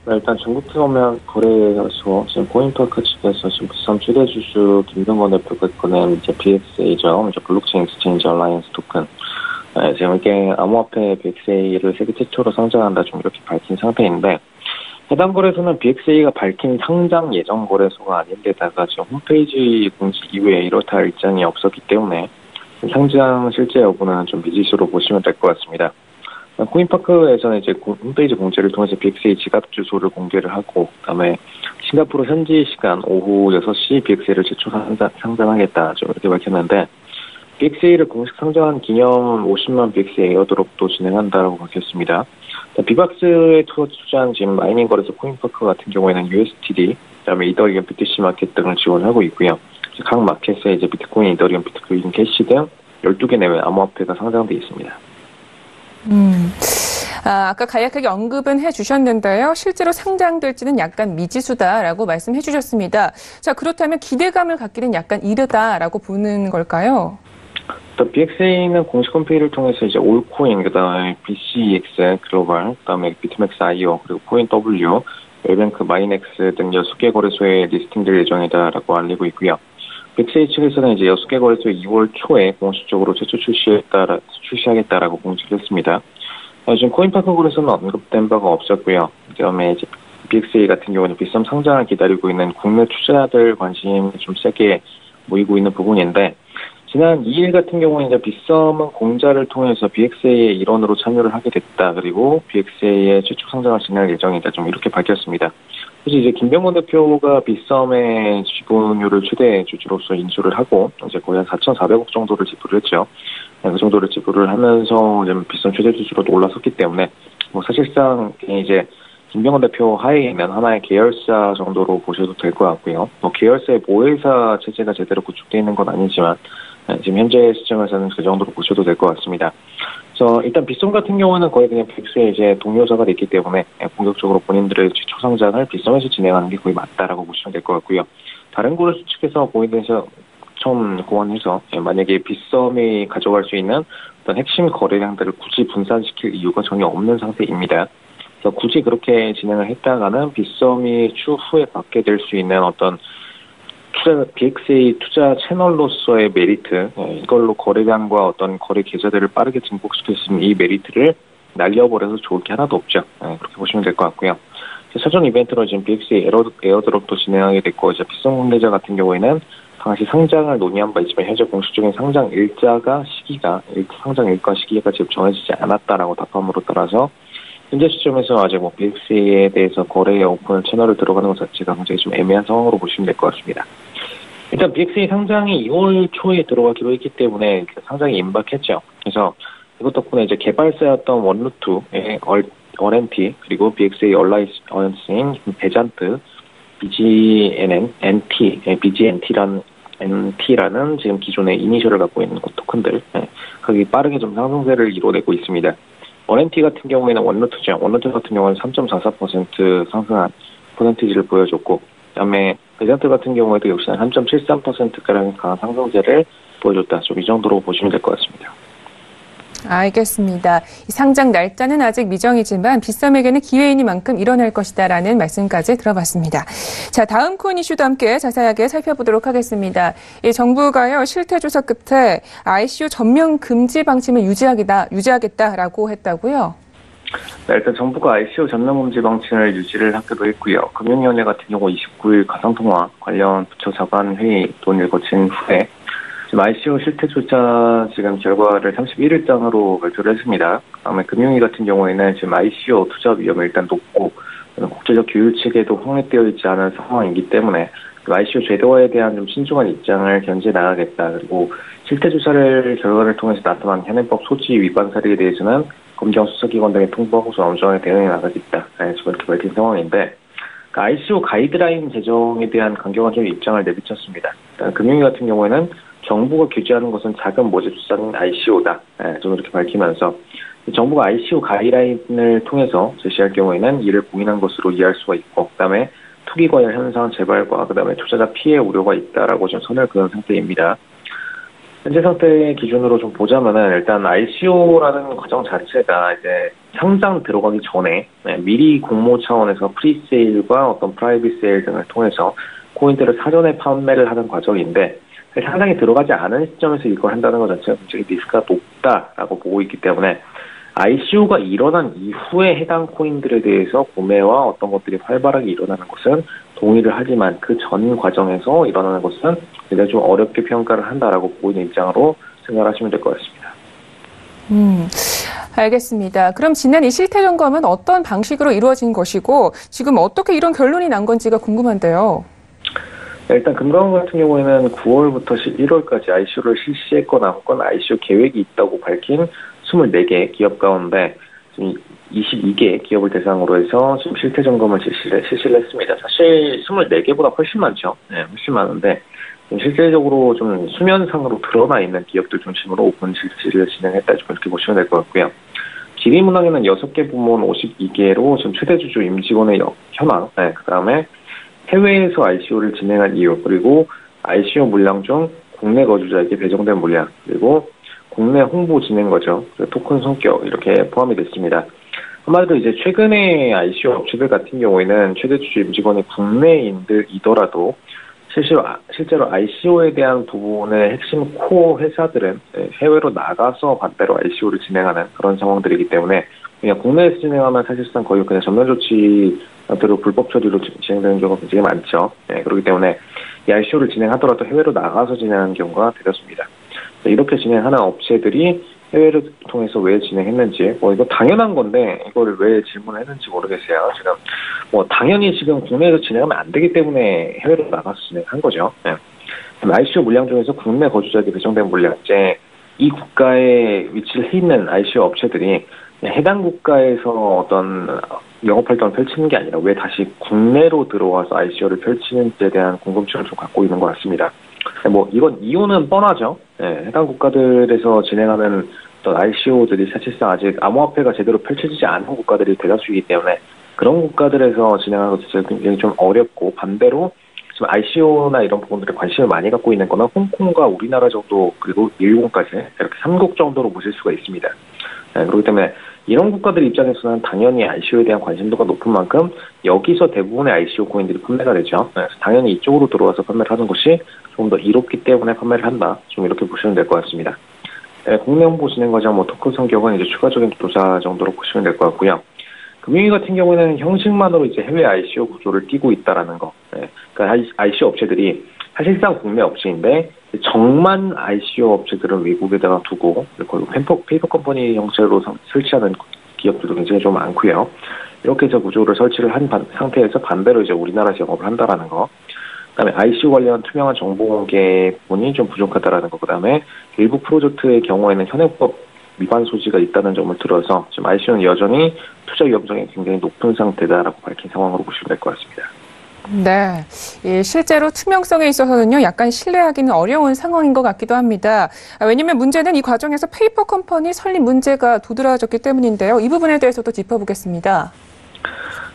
네, 일단 중국 들어오면 거래소, 지금 코인토크 측에서 지금 빗썸 최대 주주 김병건 대표가 꺼낸 이제 BXA죠. 이제 블록체인 익스체인지 얼라이언스 토큰. 네, 지금 이게 암호화폐 BXA를 세계 최초로 상장한다 좀 이렇게 밝힌 상태인데, 해당 거래소는 BXA가 밝힌 상장 예정 거래소가 아닌데다가 지금 홈페이지 공지 이후에 이렇다 할 일정이 없었기 때문에 상장 실제 여부는 좀 미지수로 보시면 될 것 같습니다. 코인파크에서는 이제 홈페이지 공지를 통해서 BXA 지갑 주소를 공개를 하고, 그다음에 싱가포르 현지 시간 오후 6시 BXA를 최초 상장하겠다 좀 이렇게 밝혔는데, BXA를 공식 상장한 기념 50만 BXA 에어드롭도 진행한다라고 밝혔습니다. 비박스에 투자한 지금 마이닝 거래소 코인파크 같은 경우에는 USDT, 그다음에 이더리움 BTC 마켓 등을 지원하고 있고요. 각 마켓에 이제 비트코인, 이더리움, 비트코인 캐시 등 12개 내외 암호화폐가 상장돼 있습니다. 아까 간략하게 언급은 해주셨는데요. 실제로 상장될지는 약간 미지수다라고 말씀해 주셨습니다. 자, 그렇다면 기대감을 갖기는 약간 이르다라고 보는 걸까요? BXA는 공식 홈페이지를 통해서 이제 올코인, 그다음에 BCEX 글로벌, 그다음에 비트맥스 IO, 그리고 코인 W, 웰뱅크, 마이넥스 등 6개 거래소에 리스팅될 예정이다라고 알리고 있고요. BXA 측에서는 이제 6개 거래소 2월 초에 공식적으로 최초 출시하겠다라고 공지를 했습니다. 지금 코인파크 거래소는 언급된 바가 없었고요. 그다음에 이제 BXA 같은 경우는 빗썸 상장을 기다리고 있는 국내 투자자들 관심이 좀 세게 모이고 있는 부분인데, 지난 2일 같은 경우는 이제 빗썸은 공자를 통해서 BXA의 일원으로 참여를 하게 됐다. 그리고 BXA의 최초 상장을 진행할 예정이다. 좀 이렇게 밝혔습니다. 그래서 이제 김병건 대표가 빗썸의 지분율을 최대 주주로서 인수를 하고 이제 거의 한 4,400억 정도를 지불을 했죠. 그 정도를 지불을 하면서 이제 빗썸 최대 주주로도 올라섰기 때문에 뭐 사실상 이제 김병헌 대표 하에 있는 하나의 계열사 정도로 보셔도 될 것 같고요. 뭐 계열사의 모회사 체제가 제대로 구축되어 있는 건 아니지만 지금 현재 시점에서는 그 정도로 보셔도 될 것 같습니다. 그래서 일단 빗썸 같은 경우는 거의 그냥 빅스의 이제 동료사가 됐기 때문에 본격적으로 본인들의 초상장을 빗썸에서 진행하는 게 거의 맞다라고 보시면 될 것 같고요. 다른 거를 측에서 고인에서 처음 고안해서 만약에 빗썸이 가져갈 수 있는 어떤 핵심 거래량들을 굳이 분산시킬 이유가 전혀 없는 상태입니다. 그래서 굳이 그렇게 진행을 했다가는 빗썸이 추후에 받게 될 수 있는 어떤 BXA 투자 채널로서의 메리트, 이걸로 거래량과 어떤 거래 계좌들을 빠르게 증폭시킬 수 있는 이 메리트를 날려버려서 좋을 게 하나도 없죠. 그렇게 보시면 될 것 같고요. 사전 이벤트로 지금 BXA 에어드롭도 진행하게 됐고, 이제 빗썸 관계자 같은 경우에는 당시 상장을 논의한 바 있지만 현재 공식적인 상장 상장 일과 시기가 지금 정해지지 않았다라고 답함으로 따라서 현재 시점에서 아직 뭐 BXA에 대해서 거래에 오픈 채널을 들어가는 것 자체가 굉장히 좀 애매한 상황으로 보시면 될 것 같습니다. 일단 BXA 상장이 2월 초에 들어가기로 했기 때문에 상장이 임박했죠. 그래서 이것 덕분에 이제 개발사였던 원루트의 RNT 그리고 BXA 얼라이언스인 베잔트, BGNT라는 지금 기존의 이니셜을 갖고 있는 토큰들, 거기 빠르게 좀 상승세를 이뤄내고 있습니다. RNT 같은 경우에는 원루트죠. 원루트 같은 경우는 3.44% 상승한 퍼센티지를 보여줬고, 그다음에 베잔트 같은 경우에도 역시나 3.73%가량 강한 상승세를 보여줬다. 좀 이 정도로 보시면 될 것 같습니다. 알겠습니다. 상장 날짜는 아직 미정이지만 빗썸에게는 기회이니만큼 일어날 것이다라는 말씀까지 들어봤습니다. 자, 다음 코인 이슈도 함께 자세하게 살펴보도록 하겠습니다. 정부가요, 실태조사 끝에 ICO 전면 금지 방침을 유지하겠다라고 했다고요? 네, 일단 정부가 ICO 전면 금지 방침을 유지를 하기도 했고요. 금융위원회 같은 경우 29일 가상통화 관련 부처 자관 회의 논의를 거친 후에 지금 ICO 실태조사 지금 결과를 31일장으로 발표를 했습니다. 다음에 금융위 같은 경우에는 지금 ICO 투자 위험이 일단 높고 국제적 규율 체계도 확립되어 있지 않은 상황이기 때문에 ICO 제도화에 대한 좀 신중한 입장을 견제 나가겠다. 그리고 실태조사를 결과를 통해서 나타난 현행법 소지 위반 사례에 대해서는 검경 수사기관 등에 통보하고서 엄정하게 대응해 나가겠다. 지금 이렇게 밝힌 상황인데, ICO 가이드라인 제정에 대한 강경한 입장을 내비쳤습니다. 일단 금융위 같은 경우에는 정부가 규제하는 것은 자금 모집 수단인 ICO다. 좀 이렇게 밝히면서 정부가 ICO 가이드라인을 통해서 제시할 경우에는 이를 공인한 것으로 이해할 수가 있고, 그다음에 투기 과열 현상 재발과 그다음에 투자자 피해 우려가 있다라고 좀 선을 그은 상태입니다. 현재 상태의 기준으로 좀 보자면은 일단 ICO라는 과정 자체가 이제 상장 들어가기 전에 미리 공모 차원에서 프리세일과 어떤 프라이빗 세일 등을 통해서 코인들을 사전에 판매를 하는 과정인데, 상장에 들어가지 않은 시점에서 이걸 한다는 것 자체가 굉장히 리스크가 높다라고 보고 있기 때문에 ICO가 일어난 이후에 해당 코인들에 대해서 구매와 어떤 것들이 활발하게 일어나는 것은 동의를 하지만 그 전 과정에서 일어나는 것은 굉장히 좀 어렵게 평가를 한다라고 보고 있는 입장으로 생각하시면 될 것 같습니다. 알겠습니다. 그럼 지난 이 실태 점검은 어떤 방식으로 이루어진 것이고 지금 어떻게 이런 결론이 난 건지가 궁금한데요. 일단 금감원 같은 경우에는 9월부터 11월까지 ICO를 실시했거나 혹은 ICO 계획이 있다고 밝힌 24개 기업 가운데 지금 22개 기업을 대상으로 해서 지금 실태 점검을 실시를 했습니다. 사실 24개보다 훨씬 많죠. 훨씬 많은데 실질적으로 좀 수면상으로 드러나 있는 기업들 중심으로 오픈 실시를 진행했다. 좀 이렇게 보시면 될 것 같고요. 지리문항에는 6개 부문 52개로 지금 최대주주 임직원의 현황, 그 다음에 해외에서 ICO를 진행한 이유, 그리고 ICO 물량 중 국내 거주자에게 배정된 물량, 그리고 국내 홍보 진행 과정, 토큰 성격 이렇게 포함이 됐습니다. 한마디로 이제 최근에 ICO 업체들 같은 경우에는 최대주주 임직원이 국내인들이더라도 실제로 ICO에 대한 부분의 핵심 코어 회사들은 해외로 나가서 반대로 ICO를 진행하는 그런 상황들이기 때문에 그냥 국내에서 진행하면 사실상 거의 그냥 전면 조치대로 불법 처리로 진행되는 경우가 굉장히 많죠. 그렇기 때문에 이 ICO를 진행하더라도 해외로 나가서 진행하는 경우가 되었습니다. 이렇게 진행하는 업체들이 해외를 통해서 왜 진행했는지, 이거 당연한 건데, 이걸 왜 질문을 했는지 모르겠어요. 지금, 당연히 지금 국내에서 진행하면 안 되기 때문에 해외로 나가서 진행한 거죠. ICO 물량 중에서 국내 거주자에게 배정된 물량, 이제 이 국가에 위치를 해 있는 ICO 업체들이 해당 국가에서 어떤 영업 활동을 펼치는 게 아니라 왜 다시 국내로 들어와서 ICO를 펼치는지에 대한 궁금증을 좀 갖고 있는 것 같습니다. 뭐 이건 이유는 뻔하죠. 해당 국가들에서 진행하는 어떤 ICO들이 사실상 아직 암호화폐가 제대로 펼쳐지지 않은 국가들이 대다수이기 때문에 그런 국가들에서 진행하는 것이 굉장히 좀 어렵고, 반대로 지금 ICO나 이런 부분들에 관심을 많이 갖고 있는 거는 홍콩과 우리나라 정도, 그리고 일본까지 이렇게 3국 정도로 보실 수가 있습니다. 그렇기 때문에 이런 국가들 입장에서는 당연히 ICO에 대한 관심도가 높은 만큼 여기서 대부분의 ICO 코인들이 판매가 되죠. 그래서 당연히 이쪽으로 들어와서 판매를 하는 것이 조금 더 이롭기 때문에 판매를 한다. 좀 이렇게 보시면 될 것 같습니다. 국내 홍보 진행 과정, 토큰 성격은 이제 추가적인 조사 정도로 보시면 될 것 같고요. 금융위 같은 경우에는 형식만으로 이제 해외 ICO 구조를 띄고 있다라는 거. 그러니까 ICO 업체들이 사실상 국내 업체인데 정만 ICO 업체들은 외국에다가 두고, 그리고 페이퍼 컴퍼니 형태로 설치하는 기업들도 굉장히 좀 많고요. 이렇게 해서 구조를 설치를 한 상태에서 반대로 이제 우리나라에서 영업을 한다라는 거. 그다음에 ICO 관련 투명한 정보 공개 부분이 좀 부족하다라는 거. 그다음에 일부 프로젝트의 경우에는 현행법 위반 소지가 있다는 점을 들어서 지금 ICO는 여전히 투자 위험성이 굉장히 높은 상태다라고 밝힌 상황으로 보시면 될 것 같습니다. 네, 실제로 투명성에 있어서는요, 약간 신뢰하기는 어려운 상황인 것 같기도 합니다. 왜냐하면 문제는 이 과정에서 페이퍼 컴퍼니 설립 문제가 도드라졌기 때문인데요. 이 부분에 대해서도 짚어보겠습니다.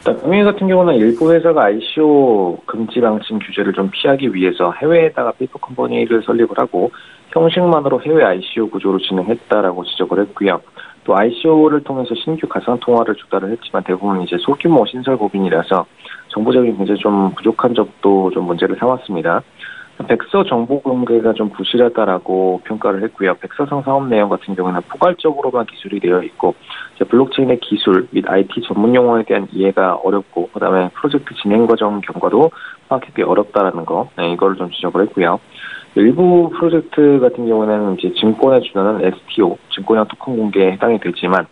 금융위 같은 경우는 일부 회사가 ICO 금지 방침 규제를 좀 피하기 위해서 해외에다가 페이퍼 컴퍼니를 설립을 하고 형식만으로 해외 ICO 구조로 진행했다라고 지적을 했고요. 또 ICO를 통해서 신규 가상 통화를 주달을 했지만 대부분 이제 소규모 신설 법인이라서 정보적인 굉장히 좀 부족한 점도 좀 문제를 삼았습니다. 백서 정보 공개가 좀 부실하다라고 평가를 했고요. 백서상 사업 내용 같은 경우는 포괄적으로만 기술이 되어 있고, 블록체인의 기술 및 IT 전문 용어에 대한 이해가 어렵고, 그다음에 프로젝트 진행 과정 경과도 파악하기 어렵다라는 거, 이거를 좀 지적을 했고요. 일부 프로젝트 같은 경우는 이제 증권에 준하는 STO, 증권형 토큰 공개에 해당이 되지만,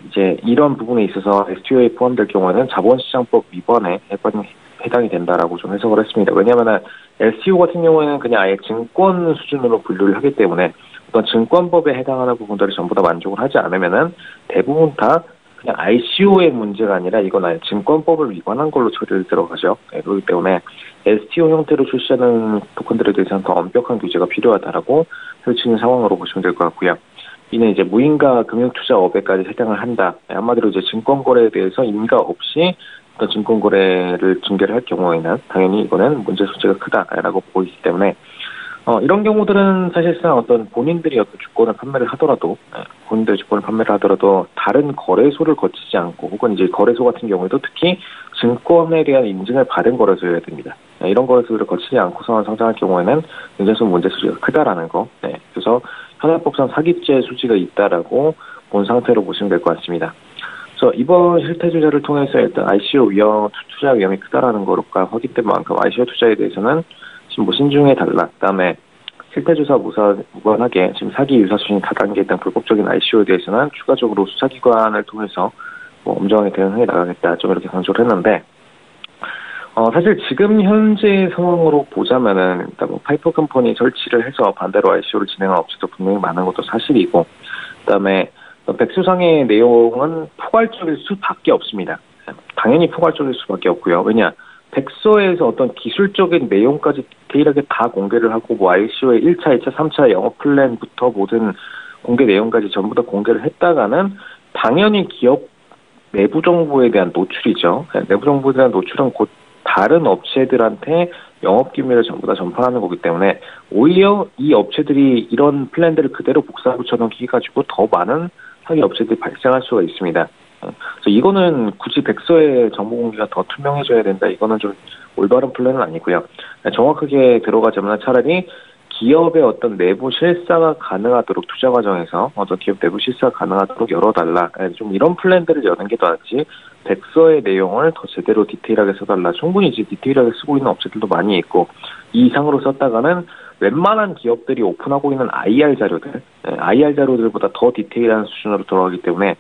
이제 이런 부분에 있어서 STO에 포함될 경우에는 자본시장법 위반에 해당이 된다라고 좀 해석을 했습니다. 왜냐하면 STO 같은 경우에는 그냥 아예 증권 수준으로 분류를 하기 때문에 어떤 증권법에 해당하는 부분들을 전부 다 만족을 하지 않으면은 대부분 다 그냥 ICO의 문제가 아니라 이건 아예 증권법을 위반한 걸로 처리를 들어가죠. 그렇기 때문에 STO 형태로 출시하는 토큰들에 대해서는 더 엄격한 규제가 필요하다라고 펼치는 상황으로 보시면 될 것 같고요. 이는 이제 무인가 금융투자업에까지 해당을 한다. 한마디로 이제 증권거래에 대해서 인가 없이 어떤 증권거래를 중개를 할 경우에는 당연히 이거는 문제 소지가 크다라고 보고 있기 때문에 이런 경우들은 사실상 어떤 본인들이 어떤 주권을 판매를 하더라도 다른 거래소를 거치지 않고, 혹은 이제 거래소 같은 경우에도 특히 증권에 대한 인증을 받은 거래소여야 됩니다. 이런 거래소를 거치지 않고서 상장할 경우에는 굉장히 문제 소지가 크다라는 거. 그래서 현행법상 사기죄 소지가 있다라고 본 상태로 보시면 될 것 같습니다. 그래서 이번 실태 조사를 통해서 일단 ICO 투자 위험이 크다라는 거가 확인된 만큼 ICO 투자에 대해서는 지금 뭐 신중에 달라. 그다음에 실태조사 무관하게 지금 사기 유사 수준 다단계 등 불법적인 ICO에 대해서는 추가적으로 수사기관을 통해서 뭐 엄정하게 대응해 나가겠다. 좀 이렇게 강조를 했는데, 사실 지금 현재 상황으로 보자면은 일단 뭐 파이퍼 컴퍼니 설치를 해서 반대로 ICO를 진행한 업체도 분명히 많은 것도 사실이고, 그다음에 백수상의 내용은 포괄적일 수밖에 없습니다. 당연히 포괄적일 수밖에 없고요. 왜냐? 백서에서 어떤 기술적인 내용까지 디테일하게 다 공개를 하고, 뭐 ICO의 1차, 2차, 3차 영업 플랜부터 모든 공개 내용까지 전부 다 공개를 했다가는 당연히 기업 내부 정보에 대한 노출이죠. 내부 정보에 대한 노출은 곧 다른 업체들한테 영업 기밀을 전부 다 전파하는 거기 때문에 오히려 이 업체들이 이런 플랜들을 그대로 복사 붙여넣기 가지고 더 많은 사기 업체들이 발생할 수가 있습니다. 그래서 이거는 굳이 백서의 정보 공개가 더 투명해져야 된다. 이거는 좀 올바른 플랜은 아니고요. 정확하게 들어가자면 차라리 기업의 어떤 내부 실사가 가능하도록, 투자 과정에서 어떤 기업 내부 실사가 가능하도록 열어달라. 좀 이런 플랜들을 여는 게 더 낫지. 백서의 내용을 더 제대로 디테일하게 써달라. 충분히 이제 디테일하게 쓰고 있는 업체들도 많이 있고, 이 이상으로 썼다가는 웬만한 기업들이 오픈하고 있는 IR 자료들보다 더 디테일한 수준으로 들어가기 때문에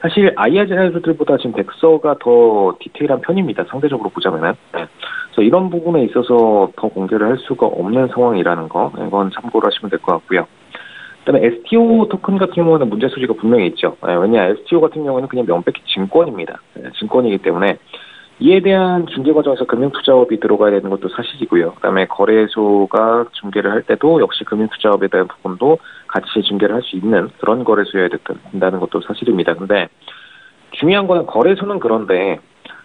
사실 IR 자료들보다 지금 백서가 더 디테일한 편입니다. 상대적으로 보자면은. 그래서 이런 부분에 있어서 더 공개를 할 수가 없는 상황이라는 거, 이건 참고를 하시면 될 것 같고요. 그다음에 STO 토큰 같은 경우는 문제 소지가 분명히 있죠. 왜냐, STO 같은 경우는 그냥 명백히 증권입니다. 증권이기 때문에 이에 대한 중개 과정에서 금융투자업이 들어가야 되는 것도 사실이고요. 그다음에 거래소가 중개를 할 때도 역시 금융투자업에 대한 부분도 같이 중개를 할 수 있는 그런 거래소여야 된다는 것도 사실입니다. 근데 중요한 거는 거래소는 그런데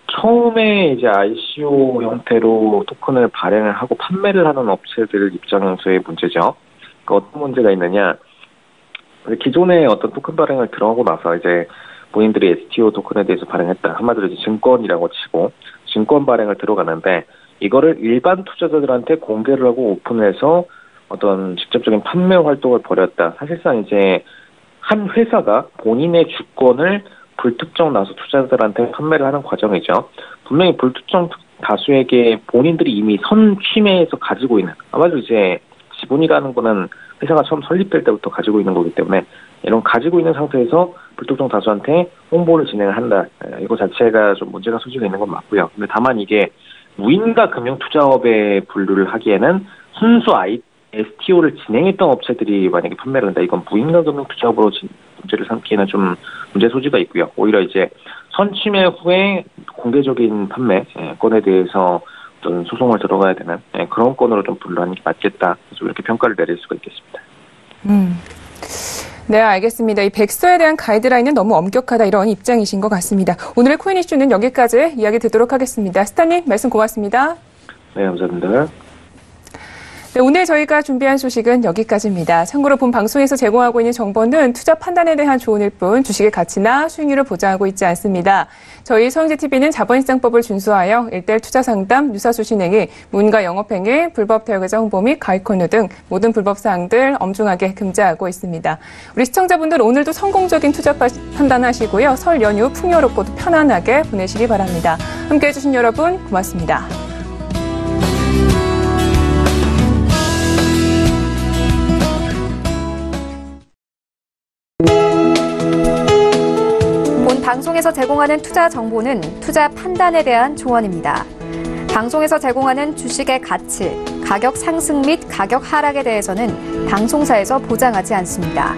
처음에 이제 ICO 형태로 토큰을 발행을 하고 판매를 하는 업체들 입장에서의 문제죠. 그러니까 어떤 문제가 있느냐? 기존에 어떤 토큰 발행을 들어가고 나서 이제 본인들이 STO 토큰에 대해서 발행했다. 한마디로 이제 증권이라고 치고 증권 발행을 들어가는데 이거를 일반 투자자들한테 공개를 하고 오픈해서 어떤 직접적인 판매 활동을 벌였다. 사실상 이제 한 회사가 본인의 주권을 불특정 다수 투자자들한테 판매를 하는 과정이죠. 분명히 불특정 다수에게 본인들이 이미 선취매해서 가지고 있는, 아마도 이제 지분이라는 거는 회사가 처음 설립될 때부터 가지고 있는 거기 때문에 이런 가지고 있는 상태에서 불특정 다수한테 홍보를 진행을 한다. 이거 자체가 좀 문제가 소지가 있는 건 맞고요. 근데 다만 이게 무인가 금융투자업에 분류를 하기에는 순수 STO를 진행했던 업체들이 만약에 판매를 한다. 이건 무인가 금융투자업으로 문제를 삼기에는 좀 문제 소지가 있고요. 오히려 이제 선취매 후에 공개적인 판매권에 대해서 어떤 소송을 들어가야 되는 그런 건으로 좀 분류하는 게 맞겠다. 그래서 이렇게 평가를 내릴 수가 있겠습니다. 네, 알겠습니다. 이 백서에 대한 가이드라인은 너무 엄격하다 이런 입장이신 것 같습니다. 오늘의 코인 이슈는 여기까지 이야기 듣도록 하겠습니다. 스타님, 말씀 고맙습니다. 네, 감사합니다. 네, 오늘 저희가 준비한 소식은 여기까지입니다. 참고로 본 방송에서 제공하고 있는 정보는 투자 판단에 대한 조언일 뿐 주식의 가치나 수익률을 보장하고 있지 않습니다. 저희 서영재TV는 자본시장법을 준수하여 일대일 투자 상담, 유사수 신행위, 무인가 영업행위, 불법 대여계좌 홍보 및 가입권유 등 모든 불법 사항들 엄중하게 금지하고 있습니다. 우리 시청자분들 오늘도 성공적인 투자 판단하시고요. 설 연휴 풍요롭고 편안하게 보내시기 바랍니다. 함께해 주신 여러분 고맙습니다. 방송에서 제공하는 투자 정보는 투자 판단에 대한 조언입니다. 방송에서 제공하는 주식의 가치, 가격 상승 및 가격 하락에 대해서는 방송사에서 보장하지 않습니다.